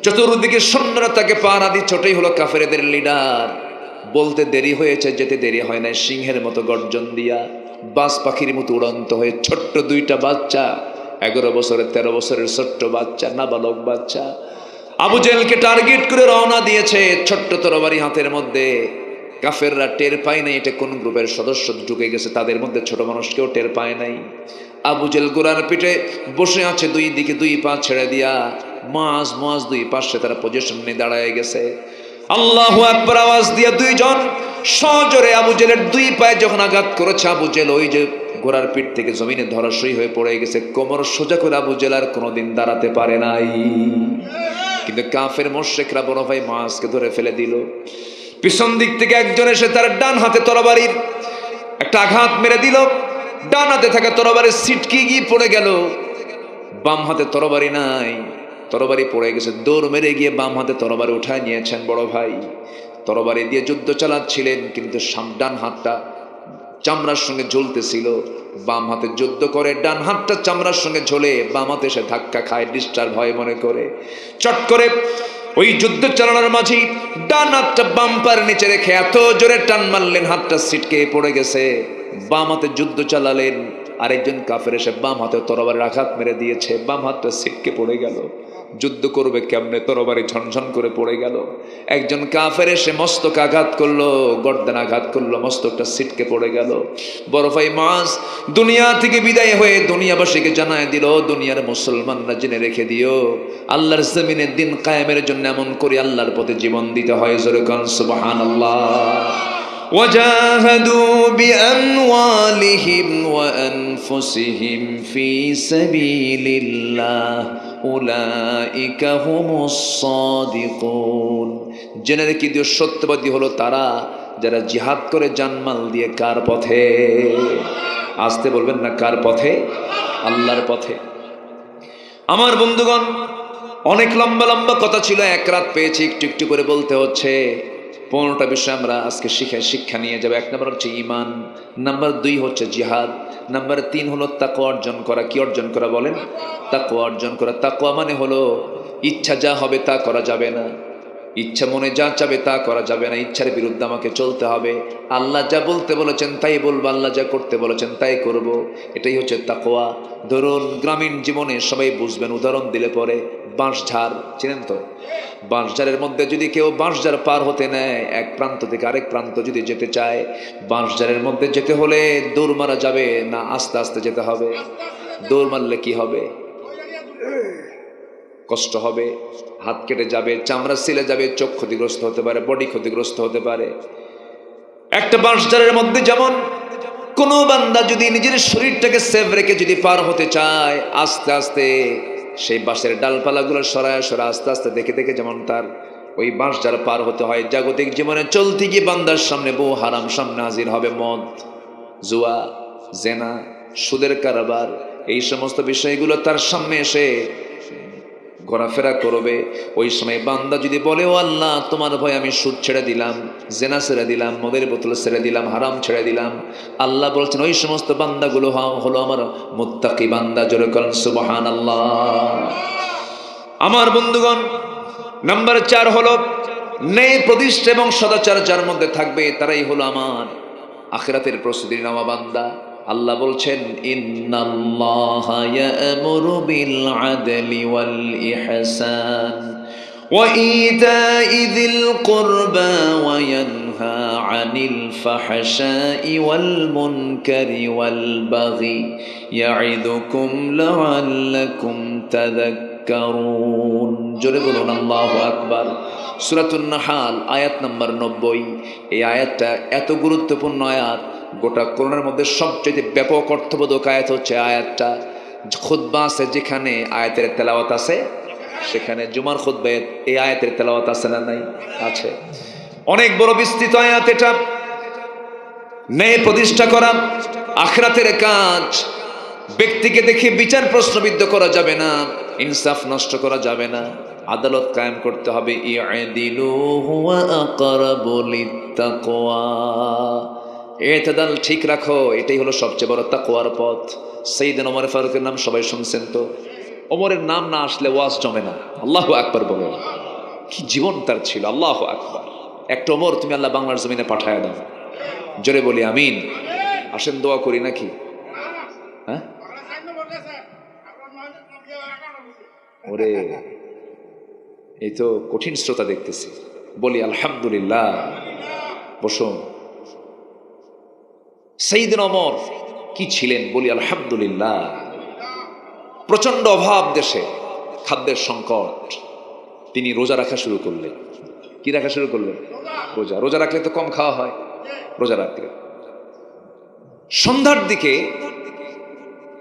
S1: চতুর্দিকে সৈন্যরা তাকে পাহারা দিচ্ছে, ওটাই হলো কাফেরদের লিডার। বলতে দেরি হয়েছে, যেতে দেরি হয় না, সিংহের মতো গর্জন দিয়া বাজ পাখির মতো উড়ন্ত হয়ে ছোট্ট দুইটা বাচ্চা, 11 বছরের 13 বছরের ছোট্ট বাচ্চা, নাবালক বাচ্চা, আবু জেহেলকে টার্গেট করে রওনা দিয়েছে, ছোট্ট তরবারি হাতের মধ্যে। কাফেররা টের পায় নাই এটা কোন গ্রুপের সদস্য ঢুকে গেছে, তাদের মধ্যে ছোট মানুষ কেউ টের পায় নাই। আবু জেহেল ঘোড়ার পিঠে বসে আছে, দুই দিকে দুই পা ছেড়ে দিয়া, মাঝ দুই পাশে তারা পজিশন নিয়ে দাঁড়ায় গেছে। আল্লাহু আকবার আওয়াজ দিয়া দুইজন সজোরে আবু জেহেলের দুই পায়ে যখন আঘাত করেছে, আবু জেহেল ওই যে ঘোড়ার পিঠ থেকে জমিনে ধরাশয়ী হয়ে পড়ে গেছে। কোমর সোজা করে আবু জেহেল আর কোনোদিন দাঁড়াতে পারে নাই। কিন্তু কাফের মুশরিকরা বড় ভাই মুআজকে ধরে ফেলে দিল। পিছন দিক থেকে একজন এসে তার ডান হাতে তরবারির একটা আঘাত মেরে দিল, ডান হাতে থাকা তরবারি ছিটকে গিয়ে পড়ে গেল। বাম হাতে তরবারি নাই, তরবারি পড়ে গেছে। দৌড় মেরে গিয়ে বাম হাতে তরবারি উঠায় নিয়েছেন বড় ভাই। তরবারি দিয়ে যুদ্ধ চালাচ্ছিলেন, কিন্তু ডান হাতটা চামড়ার সঙ্গে ঝুলতেছিল। বাম হাতে যুদ্ধ করে ডান হাতটা চামড়ার সঙ্গে ঝোলে, বাম হাতে সে ধাক্কা খায়, ডিস্টার্ব হয় মনে করে। চট করে ওই যুদ্ধ চালানোর মাঝে ডান হাতটা বাম পার নিচে রেখে এত জোরে টান মারলেন, হাতটা ছিটকে পড়ে গেছে। বাম হাতে যুদ্ধ চালালেন, আরেকজন কাফের এসে বাম হাতে তরবারির আঘাত মেরে দিয়েছে, বাম হাতটা ছিটকে পড়ে গেল। যুদ্ধ করবে কেমনে, তরবারি ঝনঝন করে পড়ে গেল। একজন কাফের এসে মস্তক আঘাত করলো, গর্দান আঘাত করলো, মস্তকটা ছিটকে পড়ে গেল। বড় ভাই মুআজ দুনিয়া থেকে বিদায় হয়ে দুনিয়াবাসীকে জানায় দিল, দুনিয়ার মুসলমানরা জেনে রেখে দিও, আল্লাহর জমিনে দিন কায়েমের জন্য এমন করে আল্লাহর পথে জীবন দিতে হয়। জোরে কান সুবহানাল্লাহ। وجاهدوا بأموالهم وأنفسهم في سبيل الله أولئك هم الصادقون। জেনে রেখে দিও, সত্যবাদী হলো তারা যারা জিহাদ করে জানমাল দিয়ে। কার পথে? আসতে বলবেন না, কার পথে? আল্লাহর পথে। আমার বন্ধুগণ, অনেক লম্বা লম্বা কথা ছিল, এক রাত পেয়েছি, একটু একটু করে বলতে হচ্ছে। 15টা বিষয় আমরা আজকে শিক্ষা নিয়ে যাবো। 1 নম্বর হচ্ছে ঈমান, নাম্বার 2 হচ্ছে জিহাদ, নাম্বার 3 হলো তাকওয়া অর্জন করা। কি অর্জন করা বলেন? তাকওয়া অর্জন করা। তাকওয়া মানে হলো ইচ্ছা যা হবে তা করা যাবে না, ইচ্ছা মনে যা চাবে তা করা যাবে না, ইচ্ছার বিরুদ্ধে আমাকে চলতে হবে। আল্লাহ যা বলতে বলেছেন তাই বলবো, আল্লাহ যা করতে বলেছেন তাই করব। এটাই হচ্ছে তাকওয়া। ধরুন গ্রামীণ জীবনে সবাই বুঝবেন, উদাহরণ দিলে পরে, বাঁশঝাড় চিনেন তো? বাঁশঝাড়ের মধ্যে যদি কেউ বাঁশঝাড় পার হতে নেয়, এক প্রান্ত থেকে আরেক প্রান্ত যদি যেতে চায়, বাঁশঝাড়ের মধ্যে যেতে হলে দৌড় মারা যাবে না আস্তে আস্তে যেতে হবে? দৌড় মারলে কি হবে? কষ্ট হবে, হাত কেটে যাবে, চামড়া ছিলে যাবে, চোখ ক্ষতিগ্রস্ত হতে পারে, বডি ক্ষতিগ্রস্ত হতে পারে। একটা বাঁশঝাড়ের মধ্যে যেমন কোনো বান্দা যদি নিজের শরীরটাকে সেভ রেখে যদি পার হতে চায়, আস্তে আস্তে সেই বাঁশের ডালপালাগুলো সরায় আস্তে আস্তে দেখে দেখে যেমন তার ওই বাঁশঝাড় পার হতে হয়। জাগতিক জীবনে চলতে গিয়ে বান্দার সামনে বহু হারাম সামনে হাজির হবে, মদ, জুয়া, জেনা, সুদের কারবার, এই সমস্ত বিষয়গুলো তার সামনে এসে ঘোরাফেরা করবে। ওই সময় বান্দা যদি বলে, ও আল্লাহ তোমার ভয় আমি সুদ ছেড়ে দিলাম, জেনা ছেড়ে দিলাম, মদের বোতল ছেড়ে দিলাম, হারাম ছেড়ে দিলাম, আল্লাহ বলছেন ওই সমস্ত বান্দাগুলো হলো আমার মুত্তাকি বান্দা। জোরে বলেন সুবহানাল্লাহ। আমার বন্ধুগণ, নাম্বার 4 হলো ন্যায় প্রতিষ্ঠা এবং সদাচার যার মধ্যে থাকবে, তারাই হলো আমার আখিরাতের প্রস্তুতি নেওয়া বান্দা। আল্লাহ বলছেন, ইন্নাল্লাহা ইয়া'মুরু বিল আদলি ওয়াল ইহসান ওয়া ইতা'i যিল কুরবা ওয়া ইয়ানহা আনিল ফাহশাই ওয়াল মুনকারি ওয়াল বাগি ইয়া'iদুকুম লা'আল্লাকুম তাযাক্কারুন। জোরে বলুন আল্লাহু আকবার। সূরাতুন নাহাল আয়াত নাম্বার 90। এই আয়াতটা এত গুরুত্বপূর্ণ আয়াত, গোটা কোরআনের মধ্যে সবচেয়ে ব্যাপক অর্থবোধক আয়াত হচ্ছে আয়াতটা। খুতবা আছে যেখানে আয়াতের তেলাওয়াত আছে, সেখানে জুমার খুতবায় এই আয়াতের তেলাওয়াত আছে না নাই? আছে। অনেক বড় বিস্তৃত আয়াত এটা। ন্যায় প্রতিষ্ঠা করা আখিরাতের কাজ, ব্যক্তিকে দেখে বিচার প্রশ্নবিদ্ধ করা যাবে না, ইনসাফ নষ্ট করা যাবে না, আদালত কায়েম করতে হবে। ইআদিলু হুয়া আকরাবু লিত্তাকওয়া, ইতিদাল ঠিক রাখো, এটাই হলো সবচেয়ে বড় তাকওয়ার পথ। সাইয়েদনা ওমর ফারুকের নাম সবাই শুনছেন তো, ওমরের নাম না আসলে ওয়াজ জমে না। আল্লাহু আকবার বলেন, কি জীবন তার ছিল, আল্লাহু আকবার। একটা ওমর তুমি আল্লাহ বাংলার জমিনে পাঠায় দাও, জোরে বলি আমিন। আসেন দোয়া করি নাকি? হ্যাঁ ওরে, এই তো কঠিন শ্রোতা দেখতেছি, বলি আলহামদুলিল্লাহ। বসুন। সাইয়েদনা ওমর কি ছিলেন, বলি আলহামদুলিল্লাহ। প্রচন্ড অভাব দেশে, খাদ্যের সংকট, তিনি রোজা রাখা শুরু করলেন। কি রাখা শুরু করলেন? রোজা। রোজা রাখলে তো কম খাওয়া হয়, রোজা রাখলে। সন্ধ্যার দিকে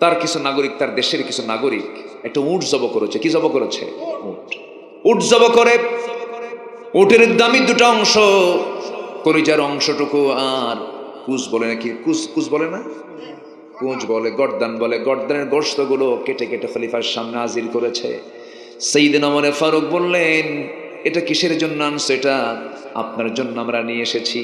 S1: তার কিছু নাগরিক, তার দেশের কিছু নাগরিক একটা উট জব করেছে। কি জব করেছে? উট জব করে উটের দামি দুটো অংশ, কলিজার অংশটুকু আর কুচ বলে নাকি, কুচ বলে না, কুচ বলে, গর্দান বলে, গর্দানের গোশতগুলো কেটে কেটে খলিফার সামনে হাজির করেছে। সাইয়েদনা ওমর ফারুক বললেন, এটা কিসের জন্য আনছো? এটা আপনার জন্য আমরা নিয়ে এসেছি।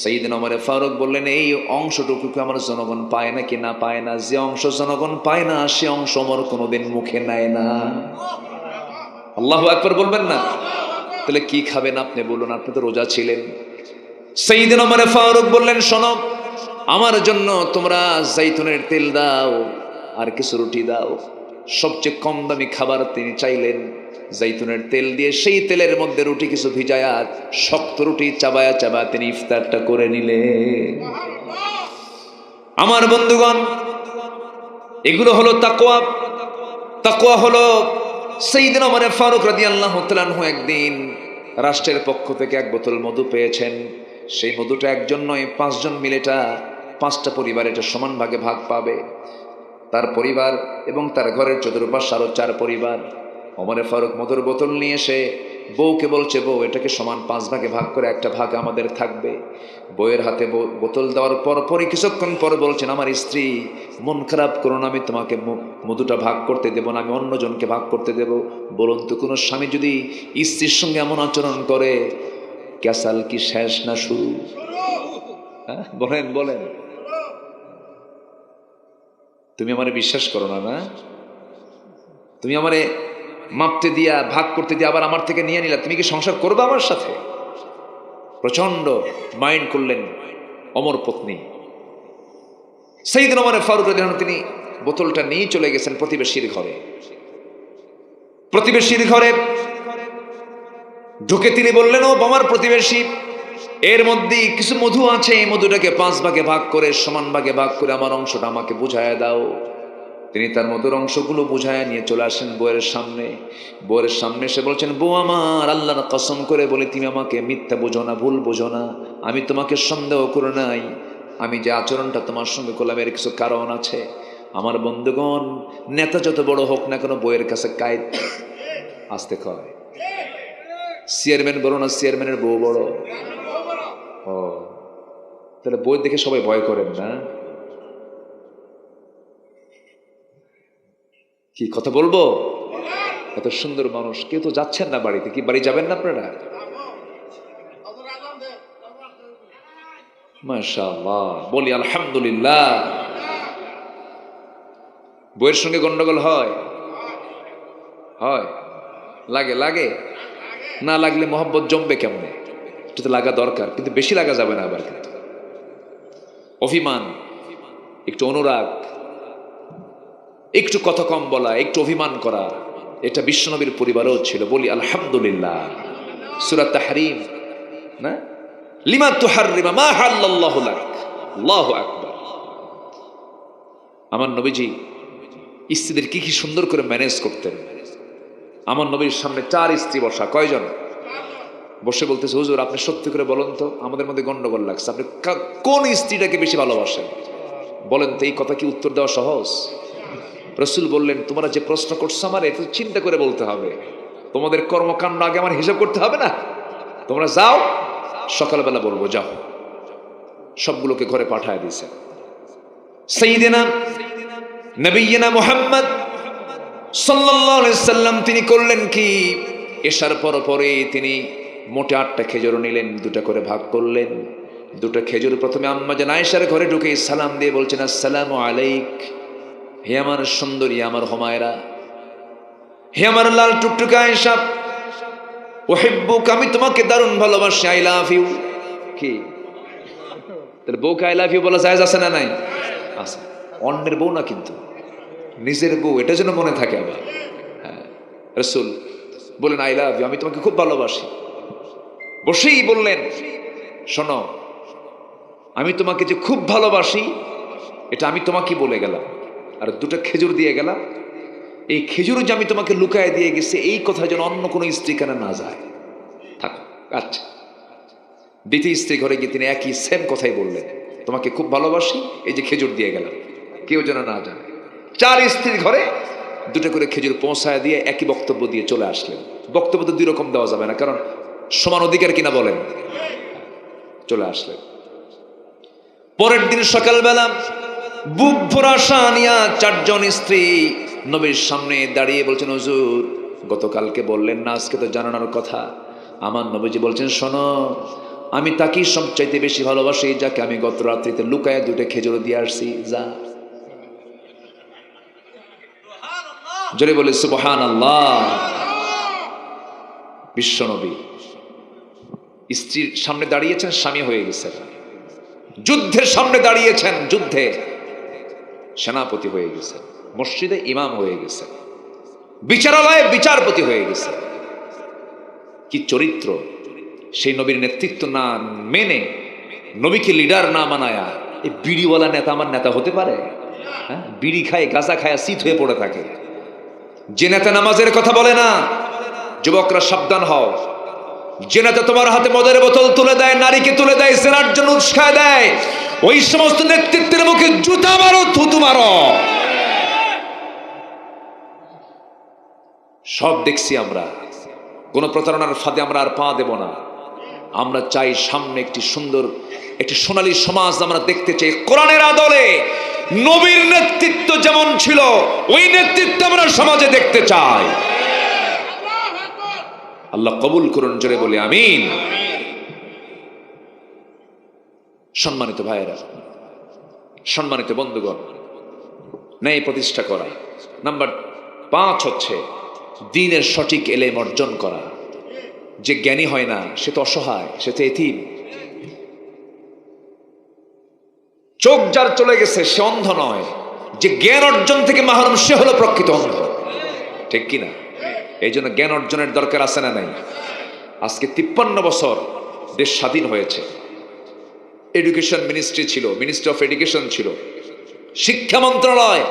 S1: সাইয়েদনা ওমর ফারুক বললেন, এই অংশটুকু কি আমার জনগণ পায় না কি না পায় না? যে অংশ জনগণ পায় না সে অংশ ওমর কোনোদিন মুখে নেয় না। আল্লাহু আকবার বলবেন না? তাহলে কি খাবেন আপনি বলুন, আপনি তো রোজা ছিলেন। সাইয়েদনা ওমর ফারুক বললেন, শোনো, আমার জন্য তোমরা জাইতুনের তেল দাও আর কিছু রুটি দাও। সবচেয়ে কম দামি খাবার তিনি চাইলেন, জাইতুনের তেল দিয়ে সেই তেলের মধ্যে রুটি কিছু ভিজায়া, শক্ত রুটি চাবায়া চাবায়া তিনি ইফতারটা করে নিলেন। আমার বন্ধুগণ, এগুলো হলো তাকওয়া। তাকওয়া হলো, সাইয়েদনা ওমর ফারুক রাদিয়াল্লাহু তাআলা আনহু একদিন রাষ্ট্রের পক্ষ থেকে এক বোতল মধু পেয়েছেন। সেই মধুটা একজন নয়, 5 জন মিলে এটা 5টা পরিবার এটা সমান ভাগে ভাগ পাবে। তার পরিবার এবং তার ঘরের চতুর্পাশে আরো 4 পরিবার। ওমর ফারুক মধুর বোতল নিয়ে এসে বউকে বলছে, বউ এটাকে সমান 5 ভাগে ভাগ করে একটা ভাগ আমাদের থাকবে। বউয়ের হাতে বোতল দেওয়ার পরই কিছুক্ষণ পর বলছেন, আমার স্ত্রী, মন খারাপ করো না, আমি তোমাকে মধুটা ভাগ করতে দেব না, আমি অন্যজনকে ভাগ করতে দেব। বলুন তো, কোনো স্বামী যদি স্ত্রীর সঙ্গে এমন আচরণ করে, ক্যাসাল কি শেষ না শুরু? হ্যাঁ বলেন বলেন। তুমি আমারে বিশ্বাস করো না? না, তুমি আমারে মাপতে দিয়া, ভাগ করতে দিয়া আবার আমার থেকে নিয়ে নিলা, তুমি কি সংসার করবে আমার সাথে? প্রচন্ড মাইন্ড করলেন অমর পত্নী। সাইয়েদনা ওমর ফারুক রাদিয়াল্লাহু আনহু তিনি বোতলটা নিয়ে চলে গেছেন প্রতিবেশীর ঘরে। প্রতিবেশীর ঘরে ঢুকে তিনি বললেন, ও আমার প্রতিবেশী, এর মধ্যে কিছু মধু আছে, এই মধুটাকে 5 ভাগে ভাগ করে, সমান ভাগে ভাগ করে আমার অংশটা আমাকে বুঝায় দাও। তিনি তার মধুর অংশগুলো বুঝায় নিয়ে চলে আসেন বউয়ের সামনে। বউয়ের সামনে এসে বলছেন, বউ আমার, আল্লাহর কসম করে বলে, তুমি আমাকে মিথ্যা বোঝো না, ভুল বোঝো না, আমি তোমাকে সন্দেহ করে নাই, আমি যে আচরণটা তোমার সঙ্গে করলাম এর কিছু কারণ আছে। আমার বন্ধুগণ, নেতা যত বড় হোক না কেন, বউয়ের কাছে কায়দ আসতে কয়। চেয়ারম্যান বড় না চেয়ারম্যানের বউ বড়? ও, তাহলে বই দেখে সবাই ভয় করেন না? কি কথা বলবো? এত সুন্দর মানুষ, কেউ তো যাচ্ছেন না বাড়িতে। কি বাড়ি যাবেন না আপনারা? মাশাআল্লাহ, বলি আলহামদুলিল্লাহ। বইয়ের সঙ্গে গন্ডগোল হয়? হয়? লাগে? লাগে না লাগলে মহব্বত জমবে কেমনে? এটা তো লাগা দরকার, কিন্তু বেশি লাগা যাবে না আবার। কিন্তু অভিমান, একটু অনুরাগ, একটু কথা কম বলা, একটু অভিমান করা, এটা বিশ্বনবীর পরিবারও ছিল। বলি আলহামদুলিল্লাহ। সূরা তাহরীম না, লিমা তুহাররিমা মা হাল্লাল্লাহু লাক। আল্লাহু আকবার। আমার নবীজি স্ত্রীদের কি কি সুন্দর করে ম্যানেজ করতেন। আমার নবীর সামনে 4 স্ত্রী বসা। কয়জন? বসে বলতেছে, হুজুর আপনি সত্যি করে বলেন তো, আমাদের মধ্যে গন্ডগোল লাগছে, আপনি কোন স্ত্রীটাকে বেশি ভালোবাসেন বলেন তো। এই কথা কি উত্তর দেওয়া সহজ? রাসূল বললেন, তোমরা যে প্রশ্ন করছো আমার, এটা চিন্তা করে বলতে হবে, তোমাদের কর্মকাণ্ড আগে আমার হিসাব করতে হবে না। তোমরা যাও, সকালবেলা বলবো, যাও। সবগুলোকে ঘরে পাঠায় দিয়েছে। সাইয়েদনা নবিয়্যিনা মুহাম্মদ সাল্লাল্লাহু আলাইহি সাল্লাম তিনি করলেন কি, এশার পরে তিনি মোটে 8টা খেজুর নিলেন, 2টা করে ভাগ করলেন। 2টা খেজুর প্রথমে আম্মা জান আয়েশার ঘরে ঢুকে সালাম দিয়ে বলছেন, আসসালামু আলাইক, হে আমার সুন্দরী, আমার হুমায়রা, হে আমার লাল টুকটুকে আয়েশা, উহিব্বুক, আমি তোমাকে দারুণ ভালোবাসি, আই লাভ ইউ। কি তার বউকে আই লাভ ইউ বলা জায়েজ আছে না নাই? আছে। অন্যের বউ না, কিন্তু নিজের বউ, এটা যেন মনে থাকে আবার। হ্যাঁ, রাসূল বলেন আই লাভ ইউ, আমি তোমাকে খুব ভালোবাসি। বসেই বললেন, শোনো, আমি তোমাকে যে খুব ভালোবাসি এটা আমি তোমাকে বলে গেলাম, আর 2টা খেজুর দিয়ে গেলাম। এই খেজুর যে আমি তোমাকে লুকায় দিয়ে গেছি, এই কথা যেন অন্য কোনো স্ত্রী কানে না যায়। থাকো। আচ্ছা, দ্বিতীয় স্ত্রী ঘরে গিয়ে তিনি একই সেম কথাই বললেন, তোমাকে খুব ভালোবাসি, এই যে খেজুর দিয়ে গেলাম, কেউ যেন না জানে। 4 স্ত্রীর ঘরে 2টা করে খেজুর পৌঁছায় দিয়ে একই বক্তব্য দিয়ে চলে আসলেন। বক্তব্য তো 2 রকম দেওয়া যাবে না, কারণ সমান অধিকার কিনা বলেন। চলে আসলেন। পরের দিন সকালবেলা বুক ভরা শানিয়া 4 জন স্ত্রী নবীর সামনে দাঁড়িয়ে বলছেন, হুজুর গতকালকে বললেন না, আজকে তো জানানোর কথা। আমার নবীজি বলছেন, শোনো, আমি তাকেই সবচাইতে বেশি ভালোবাসি যাকে আমি গত রাত্রিতে লুকায় 2টা খেজুর দিয়ে আসছি। যা, জোরে বলে সুবহানাল্লাহ। বিশ্বনবী স্ত্রীর সামনে দাঁড়িয়েছেন, স্বামী হয়ে গেছেন। যুদ্ধের সামনে দাঁড়িয়েছেন, যুদ্ধে সেনাপতি হয়ে গেছেন। মসজিদে ইমাম হয়ে গেছেন। বিচারালয়ে বিচারপতি হয়ে গেছেন। কি চরিত্র! সেই নবীর নেতৃত্ব না মেনে, নবীকে লিডার না মানায়া এই বিড়িওয়ালা নেতা আমার নেতা হতে পারে? হ্যাঁ, বিড়ি খায়, গাঁজা খায়, শীত হয়ে পড়ে থাকে। যে নেতা নামাজের কথা বলে না, যুবকরা সাবধান হও। যে নেতা তোমার হাতে মদের বোতল তুলে দেয়, নারীকে তুলে দেয়, জেনার জন্য উৎসাহ দেয়, ওই সমস্ত নেতৃত্বের মুখে জুতা মারো, থুতু মারো। সব দেখছি আমরা। কোন প্রতারণার ফাঁদে আমরা আর পা দেব না। আমরা চাই সামনে একটি সুন্দর, একটি সোনালী সমাজ আমরা দেখতে চাই। কোরআনের আদলে নবীর নেতৃত্ব যেমন ছিল, ওই নেতৃত্ব আমরা সমাজে দেখতে চাই। আল্লাহ কবুল করুন, জোরে বলে আমিন। সম্মানিত ভাইয়েরা, সম্মানিত বন্ধুগণ, ন্যায় প্রতিষ্ঠা করা। নাম্বার 5 হচ্ছে দ্বীনের সঠিক এলেম অর্জন করা। যে জ্ঞানী হয় না সে তো অসহায়, সে তো এতিম। চোখ যার চলে গেছে সে অন্ধ নয়, যে জ্ঞান অর্জন থেকে মাহরুম সে হলো প্রকৃত অন্ধ। ঠিক কিনা? এই জন্য জ্ঞান অর্জনের দরকার আছে না নাই? আজকে 53 বছর দেশ স্বাধীন হয়েছে। এডুকেশন মিনিস্ট্রি ছিল, মিনিস্ট্রি অফ এডুকেশন ছিল, শিক্ষা মন্ত্রণালয়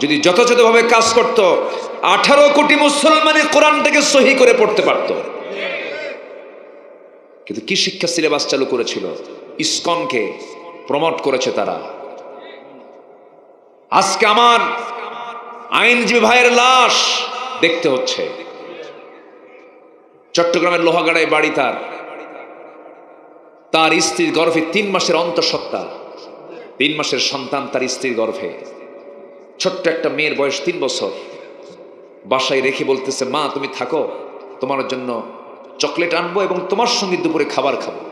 S1: যদি যথাযথভাবে কাজ করত, 18 কোটি মুসলমানের কোরআনটাকে সহি করে পড়তে পারত। কিন্তু কি শিক্ষা সিলেবাস চালু করেছিল? ইসকনকে প্রমোট করেছে তারা। আজকে আমার আইনজীবী ভাইয়ের লাশ দেখতে হচ্ছে। চট্টগ্রামের লোহাগাড়ায় বাড়ি তার স্ত্রীর গর্ভে 3 মাসের অন্তঃসত্ত্বা, 3 মাসের সন্তান তার স্ত্রীর গর্ভে। ছোট্ট একটা মেয়ের বয়স 3 বছর। বাসায় রেখে বলতেছে, মা তুমি থাকো, তোমার জন্য চকলেট আনবো এবং তোমার সঙ্গে দুপুরে খাবার খাবো।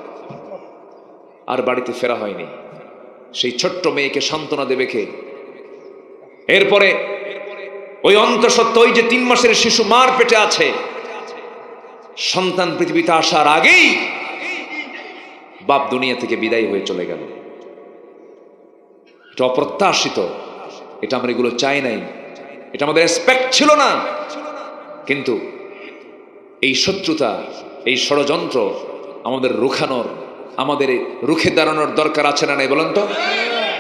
S1: আর বাড়িতে ফেরা হয়নি। সেই ছোট্ট মেয়েকে সান্ত্বনা দেবে কে? এরপরে ওই অন্তঃসত্ত্বা, ওই যে 3 মাসের শিশু মার পেটে আছে, সন্তান পৃথিবীতে আসার আগেই বাপ দুনিয়া থেকে বিদায় হয়ে চলে গেল। এটা অপ্রত্যাশিত। এটা আমরা এগুলো চাই নাই, এটা আমাদের এক্সপেক্ট ছিল না। কিন্তু এই শত্রুতা, এই ষড়যন্ত্র আমাদের রুখানোর, আমাদের রুখে দাঁড়ানোর দরকার আছে না নাই? বলেন তো,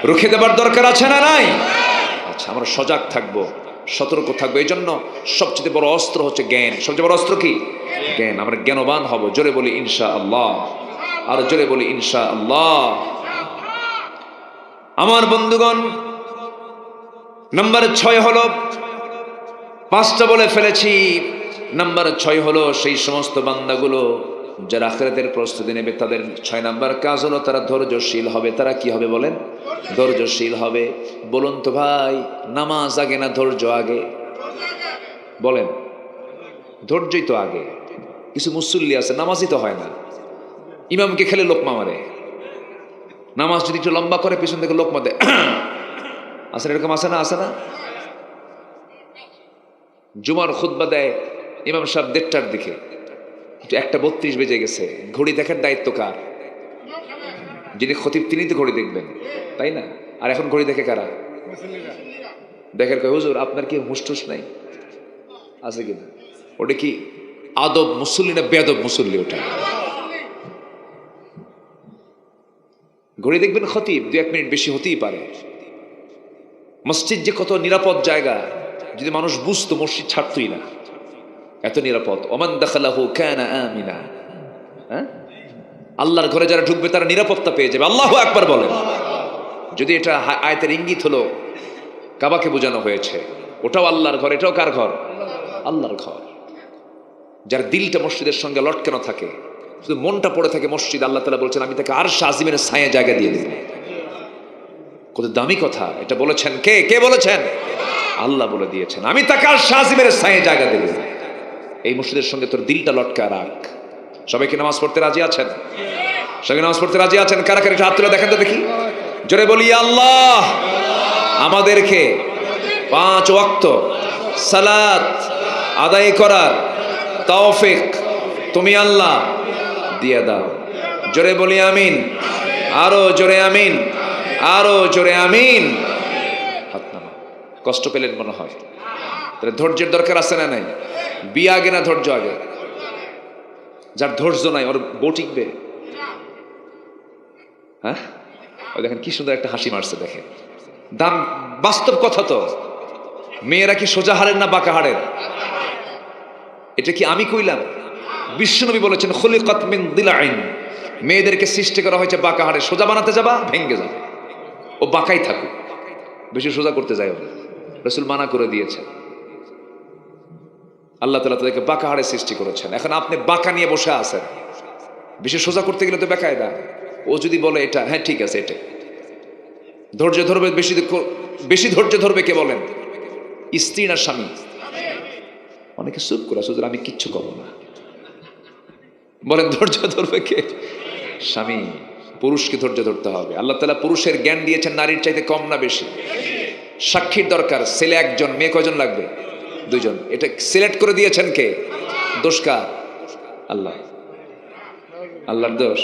S1: রুখে দেবার দরকার আছে না নাই? আচ্ছা, আমরা সজাগ থাকবো, সতর্ক থাকবো। এই জন্য সবচেয়ে বড় অস্ত্র হচ্ছে জ্ঞান। সবচেয়ে বড় অস্ত্র কি? জ্ঞান। আমরা জ্ঞানবান হব। জোরে বলি ইনশাআল্লাহ, আর জোরে বলি ইনশাআল্লাহ। আমার বন্ধুগণ, নাম্বার 6 হলো, 5টা বলে ফেলেছি। নাম্বার 6 হলো সেই সমস্ত বান্দাগুলো যারা আখিরাতের প্রস্তুতি নেবে তাদের 6 নাম্বার কাজ হলো তারা ধৈর্যশীল হবে। তারা কি হবে বলেন? ধৈর্যশীল হবে। বলুন তো ভাই, নামাজ আগে না ধৈর্য আগে? বলেন, ধৈর্যই তো আগে। কিছু মুসল্লি আছে নামাজই তো হয় না, ইমামকে খেলে লোকমা মারে। নামাজ যদি একটু লম্বা করে পিছন থেকে লোকমা দেয়, আসলে এরকম আছে না? আছে না? জুমার খুতবা দেয় ইমাম সাহেব 1:30টার দিকে, একটু 1:32 বেজে গেছে, ঘড়ি দেখার দায়িত্ব কার? যিনি খতিব তিনি তো ঘড়ি দেখবেন, তাই না? আর এখন ঘড়ি দেখে কারা? দেখের কয় হুজুর আপনার কি হুঁশ নাই? আছে কিনা? ওটা কি আদব মুসল্লি না বেয়াদব মুসল্লি? ওটা ঘড়ি দেখবেন খতিব 2-1 মিনিট বেশি হতেই পারে। মসজিদ যে কত নিরাপদ জায়গা, যদি মানুষ বুঝতো মসজিদ ছাড়তই না, এত নিরাপদ। ওমান দাখালাহু কানা আমিনা। হ্যাঁ, আল্লাহর ঘরে যারা ঢুকবে তারা নিরাপত্তা পেয়ে যাবে। আল্লাহু আকবার বলেন। যদি এটা আয়াতের ইঙ্গিত হলো কাবাকে বোঝানো হয়েছে, ওটাও আল্লাহর ঘর, এটাও কার ঘর? আল্লাহর ঘর। যার দিলটা মসজিদের সঙ্গে লটকানো থাকে, শুধু মনটা পড়ে থাকে মসজিদ, আল্লাহ তাআলা বলছেন আমি তাকে আরশ আজিমের ছায়া জায়গা দিয়ে দেব। কত দামি কথা এটা বলেছেন কে? কে বলেছেন? আল্লাহ বলে দিয়েছেন, আমি তাকে আরশ আজিমের ছায়া জায়গা দেব। এই মসজিদের সঙ্গে তোর দিলটা লটকা রাখ। সবাই কি নামাজ পড়তে রাজি আছেন? সবাই নামাজ পড়তে রাজি আছেন? কারা কারা হাত তুলে দেখেন তো দেখি, জোরে বলি আল্লাহ আমাদেরকে 5 ওয়াক্ত সালাত আদায় করার তৌফিক তুমি আল্লাহ দিয়ে দাও। জোরে বলি আমিন। আরো জোরে আমিন, আরো জোরে আমিন। হাত নামা। কষ্ট পেলেন মনে হয়? তাহলে ধৈর্যের দরকার আছে না নাই? বিয়ে আগে না ধৈর্য আগে? যার ধৈর্য নাই ওর বউ টিকবে? হ্যাঁ, ওই দেখেন কি সুন্দর একটা হাসি মারছে, দেখেন দাম। বাস্তব কথা তো। মেয়েরা কি সোজা হাড়ের না বাঁকা হাড়ের? এটা কি আমি কইলাম? বিশ্বনবী বলেছেন খুলিকাত মিন দিলাইন, মেয়েদেরকে সৃষ্টি করা হয়েছে বাঁকা হাড়ে। সোজা বানাতে যাবা ভেঙ্গে যাবে, ও বাঁকাই থাকুক, বেশি সোজা করতে যায় না। রাসূল মানা করে দিয়েছেন। আল্লাহ তাআলা তাদেরকে বাঁকা হাড়ে সৃষ্টি করেছেন। এখন আপনি বাঁকা নিয়ে বসে আছেন, বেশি সোজা করতে গেলে তো বেকায়দা। ও যদি বলে এটা হ্যাঁ ঠিক আছে, এটা ধৈর্য ধরবে। বেশি ধৈর্য ধরবে কে বলেন? স্ত্রী না স্বামী? অনেকে চুপ করে হুজুর আমি কিচ্ছু করবো না। বলেন ধৈর্য ধরবে কে? স্বামী। পুরুষকে ধৈর্য ধরতে হবে। আল্লাহ তাআলা পুরুষের জ্ঞান দিয়েছেন নারীর চাইতে কম না বেশি? সাক্ষীর দরকার, ছেলে 1জন, মেয়ে কয়জন লাগবে? 2জন। এটা সিলেক্ট করে দিয়েছেন কে? দোষ কার? আল্লাহ। আল্লাহর দোষ?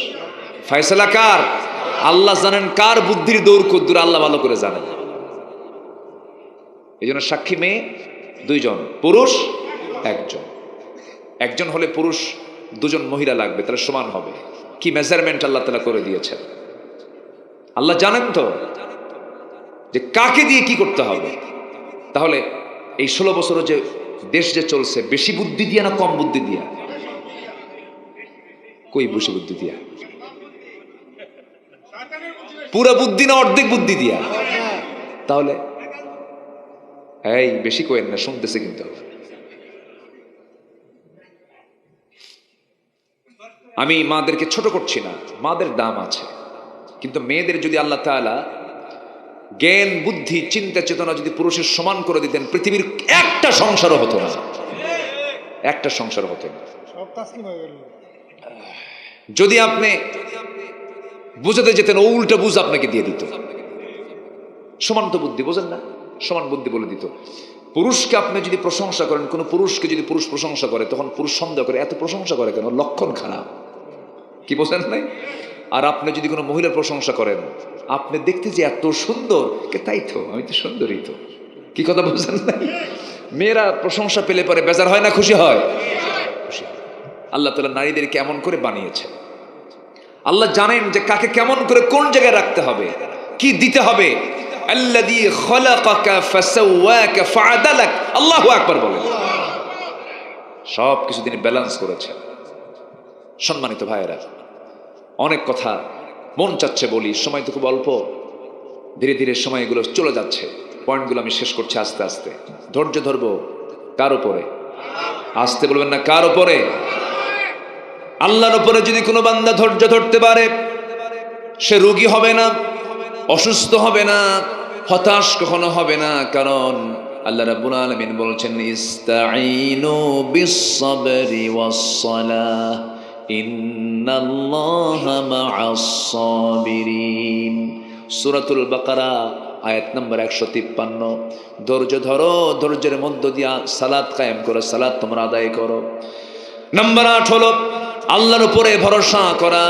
S1: ফয়সালা কার? আল্লাহ জানেন কার বুদ্ধির দৌড় কদ্দুর, আল্লাহ ভালো করে জানেন। এই জন্য সাক্ষী মেয়ে 2জন, পুরুষ 1জন। 1জন হলে পুরুষ 2জন মহিলা লাগবে, তাহলে সমান হবে। কি মেজারমেন্ট আল্লাহ তাআলা করে দিয়েছেন। আল্লাহ জানেন তো যে কাকে দিয়ে কি করতে হবে। তাহলে এই 16 বছরে যে দেশ যে চলছে, বেশি বুদ্ধি দিয়া না কম বুদ্ধি দিয়া? কই বেশি বুদ্ধি দিয়া? পুরো বুদ্ধি না অর্ধেক বুদ্ধি দিয়া? তাহলে এই বেশি কইেন না, শুনতেছে কিন্তু। আমি মাদেরকে ছোট করছি না, মাদের দাম আছে, কিন্তু মেয়েদের যদি আল্লাহ তাআলা জ্ঞান বুদ্ধি চিন্তা চেতনা যদি পুরুষের সমান করে দিতেন, পৃথিবীর একটা সংসারও হতো না। একটা সংসার হতো না। যদি আপনি বুঝাতে যেতেন, ও উল্টা বুঝ আপনাকে দিয়ে দিত। সমান তো বুদ্ধি, বোঝেন না? সমান বুদ্ধি বলে দিত। পুরুষকে আপনি যদি প্রশংসা করেন, কোন পুরুষকে যদি পুরুষ প্রশংসা করে, তখন পুরুষ সন্দেহ করে এত প্রশংসা করে কেন, লক্ষণ খারাপ। কি বোঝেন নাই? আর আপনি যদি কোনো মহিলার প্রশংসা করেন, আপনি দেখতে যে এত সুন্দর, তাই তো আমি তো সুন্দরই তো। কি কথা বোঝেন নাই? মেয়েরা প্রশংসা পেলে পরে বেজার হয় না খুশি হয়? খুশি। আল্লাহ তাআলা নারীদেরকে এমন করে বানিয়েছে। আল্লাহ জানেন যে কাকে কেমন করে কোন জায়গায় রাখতে হবে, কি দিতে হবে। আল্লাযী খালাকাকা ফাসাওয়াকা ফাআদালাক। আল্লাহু আকবার বলেন। সব কিছু তিনি ব্যালেন্স করেছেন। সম্মানিত ভাইয়েরা, অনেক কথা মন চাচ্ছে বলি, সময় তো খুব অল্প, ধীরে ধীরে সময়গুলো চলে যাচ্ছে। পয়েন্টগুলো আমি শেষ করছি আস্তে আস্তে। ধৈর্য ধরবো কার উপরে? আসতে বলবেন না, কার উপরে? আল্লাহর উপরে যদি কোনো বান্দা ধৈর্য ধরতে পারে, সে রোগী হবে না, অসুস্থ হবে না, হতাশ কখনো হবে না। কারণ আল্লাহ রাব্বুল আলামিন বলছেন, ইস্তাঈনু বিস-সাবরি ওয়াস-সালাহ ইন্নাল্লাহা মা'আস-সাবিরিন। সূরাতুল বাকারা আয়াত নম্বর 153। ধৈর্য ধরো, ধৈর্যের মধ্য দিয়া সালাত কায়েম করো, সালাত তোমরা আদায় করো। নাম্বার 8 হলো আল্লাহর উপরে ভরসা করা।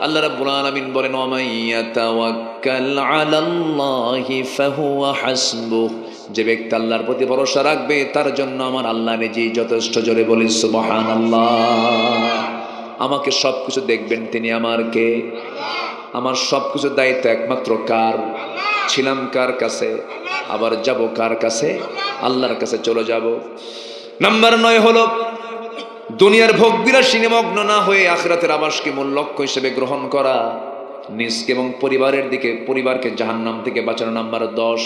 S1: আল্লাহ রাব্বুল আলামিন বলেন, ওয়া মাইয়াতাওয়াক্কাল আলাল্লাহি ফাহুয়া হাসবুহ। যে ব্যক্তি আল্লাহর প্রতি ভরসা রাখবে তার জন্য আমার আল্লাহ নিজেই যথেষ্ট। জোরে বলি সুবহানাল্লাহ। আমাকে সবকিছু দেখবেন তিনি, আমার কে? আমার সবকিছু দায়িত্ব একমাত্র কার? ছিলাম কার কাছে, আবার যাব কার কাছে? আল্লাহর কাছে চলে যাব। নাম্বার 9 হলো দুনিয়ার ভোগ বিলাসী নিমগ্ন না হয়ে আখিরাতের আবাসকে মূল লক্ষ্য হিসেবে গ্রহণ করা। নিজকে এবং পরিবারকে জাহান্নাম থেকে বাঁচানো। নাম্বার 10,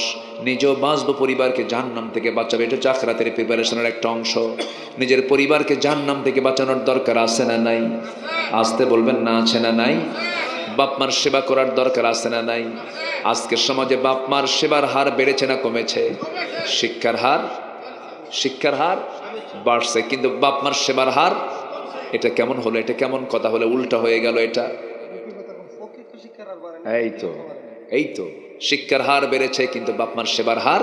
S1: নিজেও বাঁচবো, পরিবারকে জাহান্নাম থেকে বাঁচাবে। এটা হচ্ছে আখিরাতের প্রিপারেশনের একটা অংশ। নিজের পরিবারকে জাহান্নাম থেকে বাঁচানোর দরকার আছে না নাই? আসতে বলবেন না, আছে না নাই? বাপ মার সেবা করার দরকার আছে না নাই? আজকের সমাজে বাপ মার সেবার হার বেড়েছে না কমেছে? শিক্ষার হার বাড়ছে, কিন্তু বাপ মার সেবার হার, এটা কেমন হলো? এটা কেমন কথা হলে উল্টা হয়ে গেল এটা? এই তো শিক্ষার হার বেড়েছে কিন্তু বাপ মার সেবার হার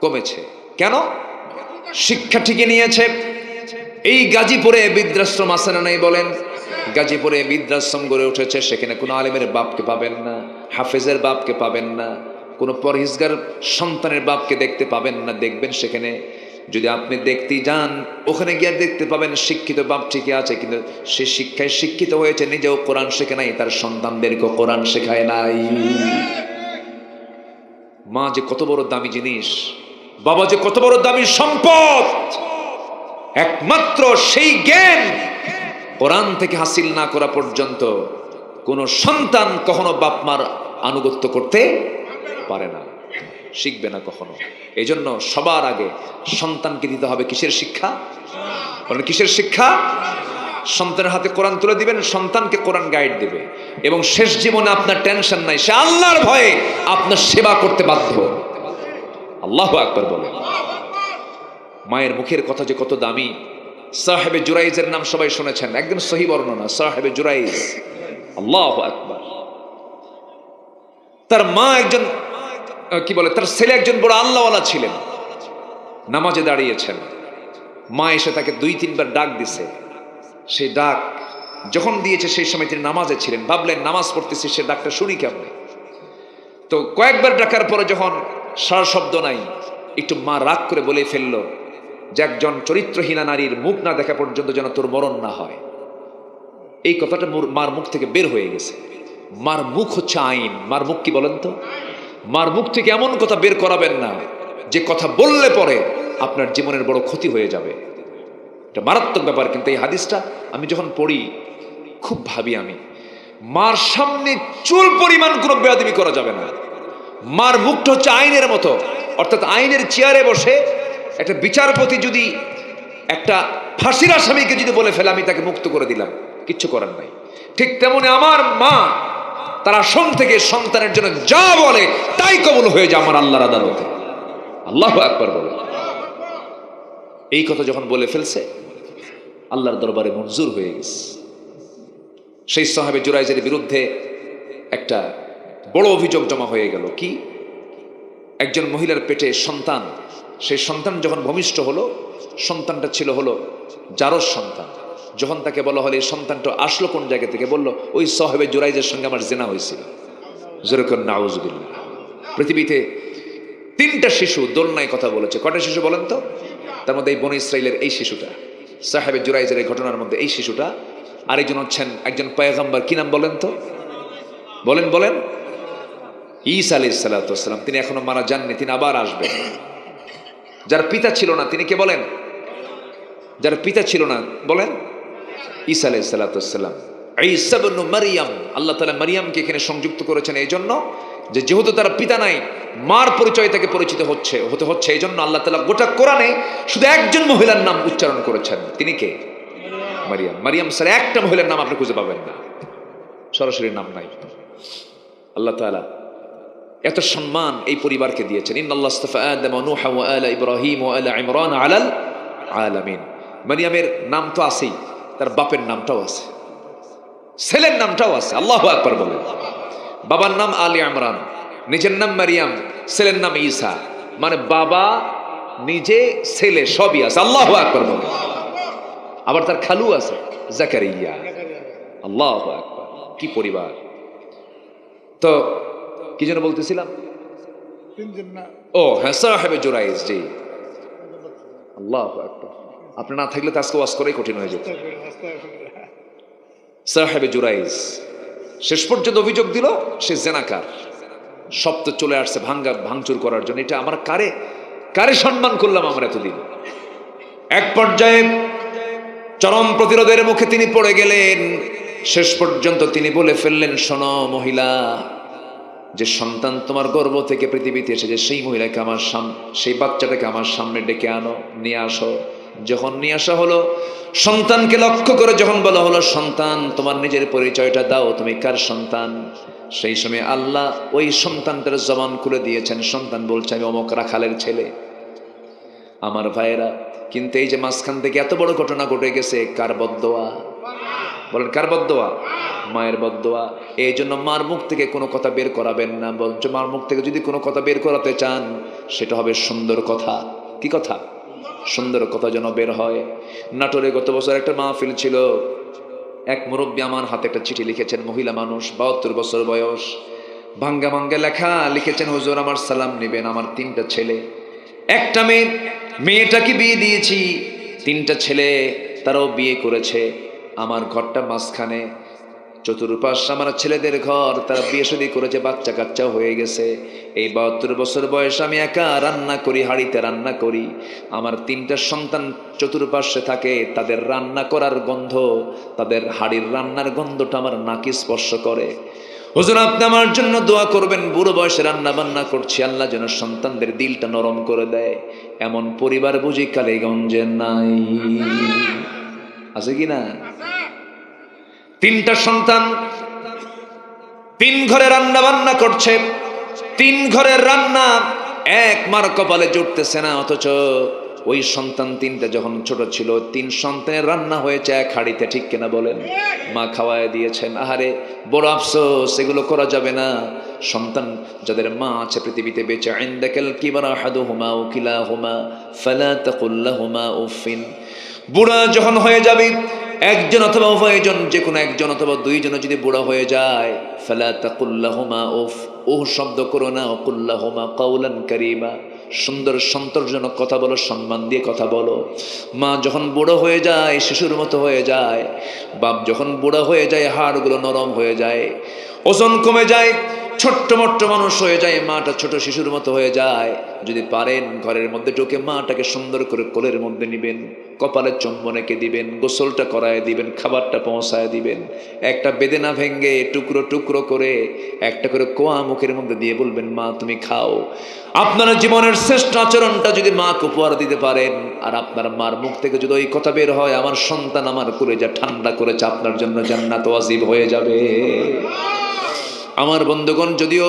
S1: কমেছে। কেন? শিক্ষা ঠিকই নিয়েছে। এই গাজীপুরে বৃদ্ধাশ্রম আছে না নাই বলেন? গাজীপুরে বৃদ্ধাশ্রম গড়ে উঠেছে, সেখানে কোনো আলেমের বাপকে পাবেন না, হাফেজের বাপকে পাবেন না, কোনো পরহেজগার সন্তানের বাপকে দেখতে পাবেন না। দেখবেন সেখানে, যদি আপনি দেখতে যান ওখানে গিয়ে দেখতে পাবেন শিক্ষিত বাপ ঠিকই আছে, কিন্তু সে শিক্ষায় শিক্ষিত হয়েছে, নিজেও কোরআন শেখে নাই, তার সন্তানদেরকে কোরআন শেখায় নাই। মা যে কত বড় দামি জিনিস, বাবা যে কত বড় দামি সম্পদ, একমাত্র সেই জ্ঞান কোরআন থেকে হাসিল না করা পর্যন্ত কোন সন্তান কখনো বাপ মার আনুগত্য করতে পারে না, শিখবে না কখনো। এই জন্য সবার আগে সন্তানকে দিতে হবে কিসের শিক্ষা? বলেন কিসের শিক্ষা? সন্তানের হাতে কোরআন তুলে দিবেন, সন্তানকে কোরআন গাইড দিবে, এবং শেষ জীবনে আপনার টেনশন নাই, সে আল্লাহর ভয়ে আপনার সেবা করতে বাধ্য। আল্লাহু আকবার বলেন। মায়ের মুখের কথা যে কত দামি। সাহেবে জুরাইজের নাম সবাই শুনেছেন, একদম সহি বর্ণনা, সাহেবে জুরাইজ। আল্লাহু আকবার। তার মা একজন তার ছেলে একজন বড় আল্লাহওয়ালা ছিলেন, নামাজে দাঁড়িয়েছেন। মা এসে তাকে 2-3 বার ডাক দিছে। সেই ডাক যখন দিয়েছে সেই সময় তিনি নামাজে ছিলেন, ভাবলেন নামাজ পড়তেছি, সে ডাকটা শুনি কেমন। তো কয়েকবার ডাকার পরে যখন সারা শব্দ নাই, একটু মা রাগ করে বলে ফেললো যে একজন চরিত্রহীনা নারীর মুখ না দেখা পর্যন্ত যেন তোর মরণ না হয়। এই কথাটা মার মুখ থেকে বের হয়ে গেছে। মার মুখ হচ্ছে আইন। মার মুখ কি বলেন তো? মার মুখ থেকে এমন কথা বের করাবেন না যে কথা বললে পরে আপনার জীবনের বড় ক্ষতি হয়ে যাবে। এটা মারাত্মক ব্যাপার। কিন্তু এই হাদিসটা আমি যখন পড়ি খুব ভাবি, আমি মার সামনে চুল পরিমাণ কোনো বেয়াদবি করা যাবে না। মার মুখটা হচ্ছে আইনের মতো, অর্থাৎ আইনের চেয়ারে বসে একটা বিচারপতি যদি একটা ফাঁসির আসামিকে যদি বলে ফেলে আমি তাকে মুক্ত করে দিলাম, কিচ্ছু করার নাই, ঠিক তেমনি আমার মা তার আসন থেকে সন্তানের জন্য যা বলে তাই কবুল হয়ে যায় আমার আল্লাহর আদালতে। আল্লাহু আকবার বলে। এই কথা যখন বলে ফেলছে আল্লাহর দরবারে মঞ্জুর হয়ে গেছে। সেই সাহাবে জুরাইজের বিরুদ্ধে একটা বড় অভিযোগ জমা হয়ে গেল। কি? একজন মহিলার পেটে সন্তান, সেই সন্তান যখন ভূমিষ্ঠ হলো, সন্তানটা ছিল জারজ সন্তান। যখন তাকে বলা হলো এই সন্তানটা আসলো কোন জায়গা থেকে, বলল ওই সাহাবে জুরাইজের সঙ্গে আমার জিনা হয়েছিল। যেরকম নাউজুবিল্লাহ। পৃথিবীতে 3টা শিশু দোলনায় কথা বলেছে। কটা শিশু বলেন তো? তার মধ্যে এই বনী ইসরাইলের এই শিশুটা, সাহাবে জুরাইজের এই ঘটনার মধ্যে এই শিশুটা। আরেকজন হচ্ছেন একজন পয়গম্বর, কি নাম বলেন তো? বলেন ঈসা আলাইহিস সালাতু ওয়াস সালাম। তিনি এখনো মারা যাননি, তিনি আবার আসবেন। যার পিতা ছিল না তিনি কে বলেন? যার পিতা ছিল না বলেন ঈসা আলাইহিস সালাতু ওয়াস সালাম। ঈসা ইবনে মারইয়াম, আল্লাহ তাআলা মারইয়ামকে এখানে সংযুক্ত করেছেন এই জন্য যে যেহেতু তার পিতা নাই, মার পরিচয় তাকে পরিচিত হতে হচ্ছে। এই জন্য আল্লাহ তাআলা গোটা কোরআনে শুধু একজন মহিলার নাম উচ্চারণ করেছেন। তিনি কে? মারিয়াম। মারিয়াম স্যার একটা মহিলার নাম আপনি খুঁজে পাবেন না, সরাসরি নাম নাই। আল্লাহ তাআলা এত সম্মান এই পরিবারকে দিয়েছেন। ইন্নাল্লাহ আস্তাফা আদম ওয়া নূহা ওয়া আলা ইব্রাহিম ওয়া আলা ইমরান আলাল আলামিন। মারিয়ামের নাম তো আছেই, তার বাপের নামটাও আছে, ছেলের নামটাও আছে। আল্লাহু আকবার বলেন। বাবার নাম আলী ইমরান, নিজের নাম মারিয়াম, ছেলের নাম ঈসা। মানে বাবা, নিজে, ছেলে সবই আছে। আল্লাহু আকবার বলেন। আবার তার খালু আছে জাকারিয়া। আল্লাহু আকবার, কি পরিবার! তো কি যেন বলতেছিলাম? ও হ্যাঁ, সাহেবে জুরাইজ। জি, আল্লাহু আকবার। আপনি না থাকলে তো আজকে ওয়াজ করাই কঠিন হয়ে যেত। সাহেবে জুরাইজ শেষ পর্যন্ত অভিযোগ দিল সে জেনাকার। সব তো চলে আসছে ভাঙচুর করার জন্য। এটা আমার কারে কারে সম্মান করলাম আমরা এতদিন। এক পর্যায়ে চরম প্রতিরোধের মুখে তিনি পড়ে গেলেন। শেষ পর্যন্ত তিনি বলে ফেললেন, শোনো মহিলা, যে সন্তান তোমার গর্ভ থেকে পৃথিবীতে এসেছে সেই মহিলাকে আমার সেই বাচ্চাটাকে আমার সামনে ডেকে আনো, নিয়ে আসো। যখন নিয়ে আসা হলো, সন্তানকে লক্ষ্য করে যখন বলা হলো, সন্তান তোমার নিজের পরিচয়টা দাও, তুমি কার সন্তান? সেই সময় আল্লাহ ওই সন্তানটার জবান খুলে দিয়েছেন। সন্তান বলছে, আমি অমুক রাখালের ছেলে। আমার ভাইয়েরা, কিন্তু এই যে মাঝখান থেকে এত বড় ঘটনা ঘটে গেছে, কার বদদোয়া? বলেন, কার বদদোয়া? মায়ের বদদোয়া। এই জন্য মার মুখ থেকে কোনো কথা বের করাবেন না। বলছে মার মুখ থেকে যদি কোনো কথা বের করাতে চান, সেটা হবে সুন্দর কথা। কি কথা? সুন্দর কথা যেন বের হয়। নাটোরে গত বছর একটা মাহফিল ছিল। এক মুরব্বী আমার হাতে একটা চিঠি লিখেছেন, মহিলা মানুষ, 72 বছর বয়স, ভাঙ্গা ভাঙ্গা লেখা লিখেছেন, হুজুর আমার সালাম নেবেন, আমার 3টা ছেলে, একটা মেয়ে। মেয়েটাকে বিয়ে দিয়েছি, 3টা ছেলে, তারাও বিয়ে করেছে। আমার ঘরটা মাঝখানে, চতুর্পাশ আমার ছেলেদের ঘর, তারা বিয়ে শাদী করেছে, বাচ্চা কাচ্চাও হয়ে গেছে। এই 72 বছর বয়স আমি একা রান্না করি, হাঁড়িতে রান্না করি। আমার 3টা সন্তান চতুর্পাশে থাকে, তাদের রান্না করার গন্ধ, তাদের হাঁড়ির রান্নার গন্ধটা আমার নাকে স্পর্শ করে। হুজুর আপনি আমার জন্য দোয়া করবেন, বুড়ো বয়সে রান্না বান্না করছি, আল্লাহ যেন সন্তানদের দিলটা নরম করে দেয়। এমন পরিবার বুঝি কালীগঞ্জে নাই? আছে কি না? 3টা সন্তান, 3 ঘরে রান্না বান্না করছে। 3 ঘরের রান্না এক মার কপালে জুটতেছে না। অথচ ওই সন্তান 3টা যখন ছোট ছিল, 3 সন্তানের রান্না হয়েছে এক হাঁড়িতে। ঠিক কিনা বলেন? মা খাওয়ায় দিয়েছেন। আহারে, বড় আফসোস, এগুলো করা যাবে না। সন্তান যাদের মা আছে পৃথিবীতে বেঁচে, ইনদাকাল কিবারা আহাদুহুমা আও কিলাহুমা ফালা তাকুল লাহুমা উফিন। বুড়া যখন হয়ে যাবে, একজন অথবা উভয়জন, যে কোনো একজন অথবা 2জনও যদি বুড়া হয়ে যায়, ফালা তাকুল লাহুমা উফ, ওহ শব্দ করো না, কুল লাহুমা কাওলান কারীমা, সুন্দর সন্তোষজনক কথা বলো, সম্মান দিয়ে কথা বলো। মা যখন বুড়ো হয়ে যায়, শিশুর মতো হয়ে যায়। বাপ যখন বুড়া হয়ে যায়, হাড়গুলো নরম হয়ে যায়, ওজন কমে যায়, ছোট্ট মোট্ট মানুষ হয়ে যায়, মাটা ছোট শিশুর মতো হয়ে যায়। যদি পারেন ঘরের মধ্যে ঢুকে মাটাকে সুন্দর করে কোলের মধ্যে নিবেন, কপালে চুম্বন এঁকে দিবেন, গোসলটা করায় দিবেন, খাবারটা পৌঁছায় দিবেন। একটা বেদনা ভেঙ্গে টুকরো টুকরো করে একটা করে কোয়া মুখের মধ্যে দিয়ে বলবেন, মা তুমি খাও। আপনার জীবনের শ্রেষ্ঠ আচরণটা যদি মাকে উপহার দিতে পারেন, আর আপনার মার মুখ থেকে যদি ওই কথা বের হয়, আমার সন্তান আমার কলেজা ঠান্ডা করেছে, আপনার জন্য জান্নাত ওয়াজিব হয়ে যাবে। আমার বন্ধুগণ, যদিও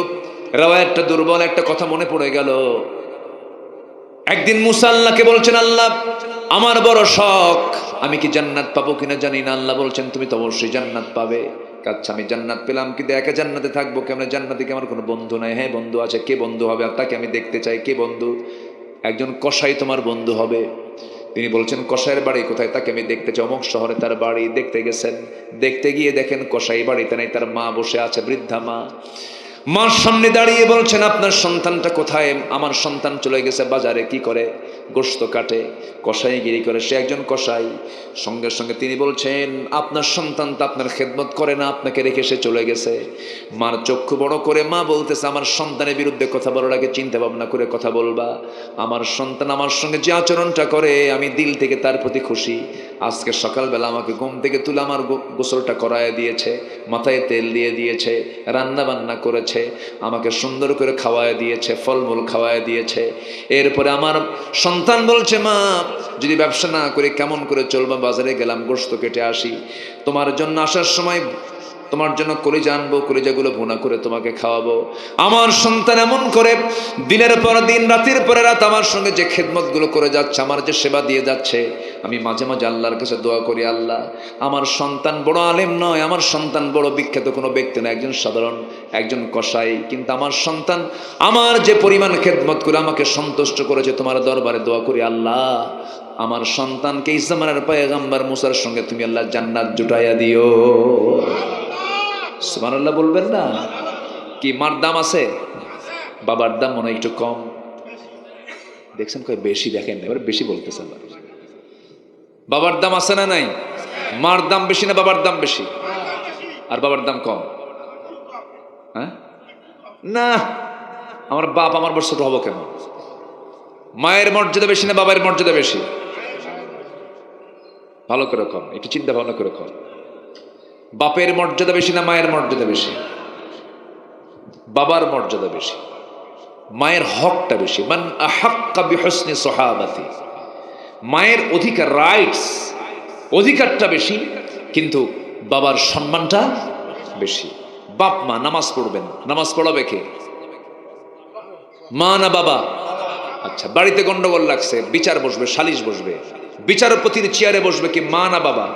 S1: রাওয়ায়াতটা দুর্বল, একটা কথা মনে পড়ে গেল। একদিন মুসা আল্লাহকে বলছেন, আল্লাহ আমার বড় শখ, আমি কি জান্নাত পাবো কিনা জানি না। আল্লাহ বলছেন, তুমি তো অবশ্যই জান্নাত পাবে। আচ্ছা, আমি জান্নাত পেলাম, কিন্তু একা জান্নাতে থাকবো কেমন? জান্নাতে কি আমার কোনো বন্ধু নাই? হ্যাঁ বন্ধু আছে। কে বন্ধু হবে? আর তাকে আমি দেখতে চাই। কে বন্ধু? একজন কসাই তোমার বন্ধু হবে। তিনি বলছেন, কসাইয়ের বাড়ি কোথায়? তাকে আমি দেখতে চাই। অমুক শহরে তার বাড়ি। দেখতে গেছেন, দেখতে গিয়ে দেখেন কসাই বাড়িতে নেই, তার মা বসে আছে, বৃদ্ধা মা। মার সামনে দাঁড়িয়ে বলছেন, আপনার সন্তানটা কোথায়? আমার সন্তান চলে গেছে বাজারে। কি করে? গোশত কাটে, কসাইগিরি করে, সে একজন কসাই। সঙ্গে সঙ্গে তিনি বলছেন, আপনার সন্তান তো আপনার খেদমত করে না, আপনাকে রেখে সে চলে গেছে। মার চক্ষু বড় করে মা বলতেছে, আমার সন্তানের বিরুদ্ধে কথা বলার আগে চিন্তা ভাবনা করে কথা বলবা। আমার সন্তান আমার সঙ্গে যে আচরণটা করে, আমি দিল থেকে তার প্রতি খুশি। আজকে সকালবেলা আমাকে ঘুম থেকে তুলে আমার গোসলটা করায় দিয়েছে, মাথায় তেল দিয়ে দিয়েছে, রান্না বান্না করেছে, করেছে, আমাকে সুন্দর করে খাওয়ায় দিয়েছে, ফলমূল খাওয়ায় দিয়েছে। এরপরে আমার সন্তান বলছে, মা যদি ব্যবসা না করে কেমন করে চলবা, বাজারে গেলাম গোশত কেটে আসি, তোমার জন্য আসার সময় তোমার জন্য কলিজা আনবো, কলিজাগুলো ভুনা করে তোমাকে খাওয়াবো। আমার সন্তান এমন করে দিনের পর দিন, রাতের পরে রাত আমার সঙ্গে যে খেদমতগুলো করে যাচ্ছে, আমার যে সেবা দিয়ে যাচ্ছে, আমি মাঝে মাঝে আল্লাহর কাছে দোয়া করি, আল্লাহ আমার সন্তান বড় আলেম নয়, আমার সন্তান বড় বিখ্যাত কোনো ব্যক্তি নয়, একজন সাধারণ একজন কসাই, কিন্তু আমার সন্তান আমার যে পরিমাণ খেদমত করে আমাকে সন্তুষ্ট করেছে, তোমার দরবারে দোয়া করি, আল্লাহ আমার সন্তানকে এই জামানার পয়গম্বর মুসার সঙ্গে তুমি আল্লাহ জান্নাত জুটাইয়া দিও। সুবহানাল্লাহ বলবেন না? কি মার দাম আছে? বাবার দাম মনে হয় একটু কম। দেখছেন কয় বেশি, দেখেন এবার বেশি বলতেছেন। বাবার দাম আছে না নাই? মার দাম বেশি না বাবার দাম বেশি? আর বাবার দাম কম? হ্যাঁ না, আমার বাপ আমার বড় ছোট হবো কেন? মায়ের মর্যাদা বেশি না বাবার মর্যাদা বেশি? ভালো করে কম, একটু চিন্তা ভাবনা করে কম। বাপের মর্যাদা বেশি না মায়ের মর্যাদা বেশি? বাবার মর্যাদা বেশি, মায়ের হকটা বেশি। মান আহাক্কা বিহুসনি সাহাবাতি, মায়ের অধিকার, রাইটস, অধিকারটা বেশি, কিন্তু বাবার সম্মানটা বেশি। বাপ মা নামাজ পড়বেন, নামাজ পড়াবে কে? মা না বাবা? আচ্ছা, বাড়িতে গন্ডগোল লাগছে, বিচার বসবে, সালিশ বসবে, বিচারপতির চেয়ারে বসবে কি মা না বাবা?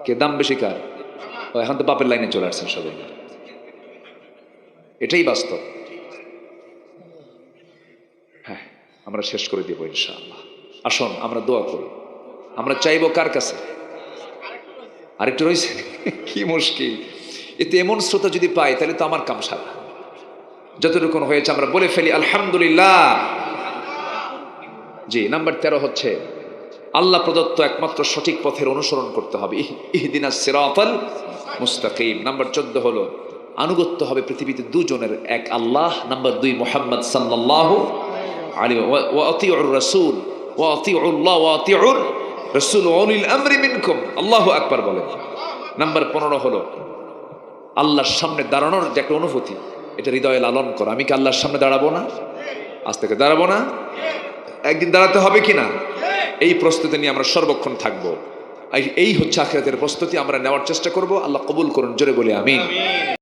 S1: কে দাম বেশি কার? এখন তো বাপের লাইনে চলে আসছেন সবাই। এটাই বাস্তব। হ্যাঁ, আমরা শেষ করে দেব ইনশাআল্লাহ। আসুন আমরা দোয়া করি। আমরা চাইবো কার কাছে? আরেকটু রয়েছে, কি মুশকিল। এতে এমন শ্রোতা যদি পাই তাহলে তো আমার কাম সারা। যতটুকু হয়েছে আমরা বলে ফেলি আলহামদুলিল্লাহ। জি, নাম্বার 13 হচ্ছে আল্লাহ প্রদত্ত একমাত্র সঠিক পথের অনুসরণ করতে হবে, ইহদিনাস সিরাতাল মুস্তাকিম। নাম্বার 14 হলো আনুগত্য হবে পৃথিবীতে দুজনের, এক আল্লাহ, নাম্বার 2 মুহাম্মদ সাল্লাল্লাহু আলাইহি ওয়া আতিউর রাসূল ওয়া আতিউল্লাহ ওয়া আতিউর রাসূল ওয়া উলিল আমরি মিনকুম। আল্লাহু আকবার বলেন। নাম্বার 15 হলো আল্লাহর সামনে দাঁড়ানোর যে একটা অনুভূতি, এটা হৃদয়ে লালন করো। আমি কি আল্লাহর সামনে দাঁড়াবো না? আজ থেকে দাঁড়াবো না? একদিন দাঁড়াতে হবে কিনা? এই প্রস্তুতি নিয়ে আমরা সর্বক্ষণ থাকবো। এই হচ্ছে আখিরাতের প্রস্তুতি, আমরা নেওয়ার চেষ্টা করব। আল্লাহ কবুল করুন, জোরে বলি আমিন।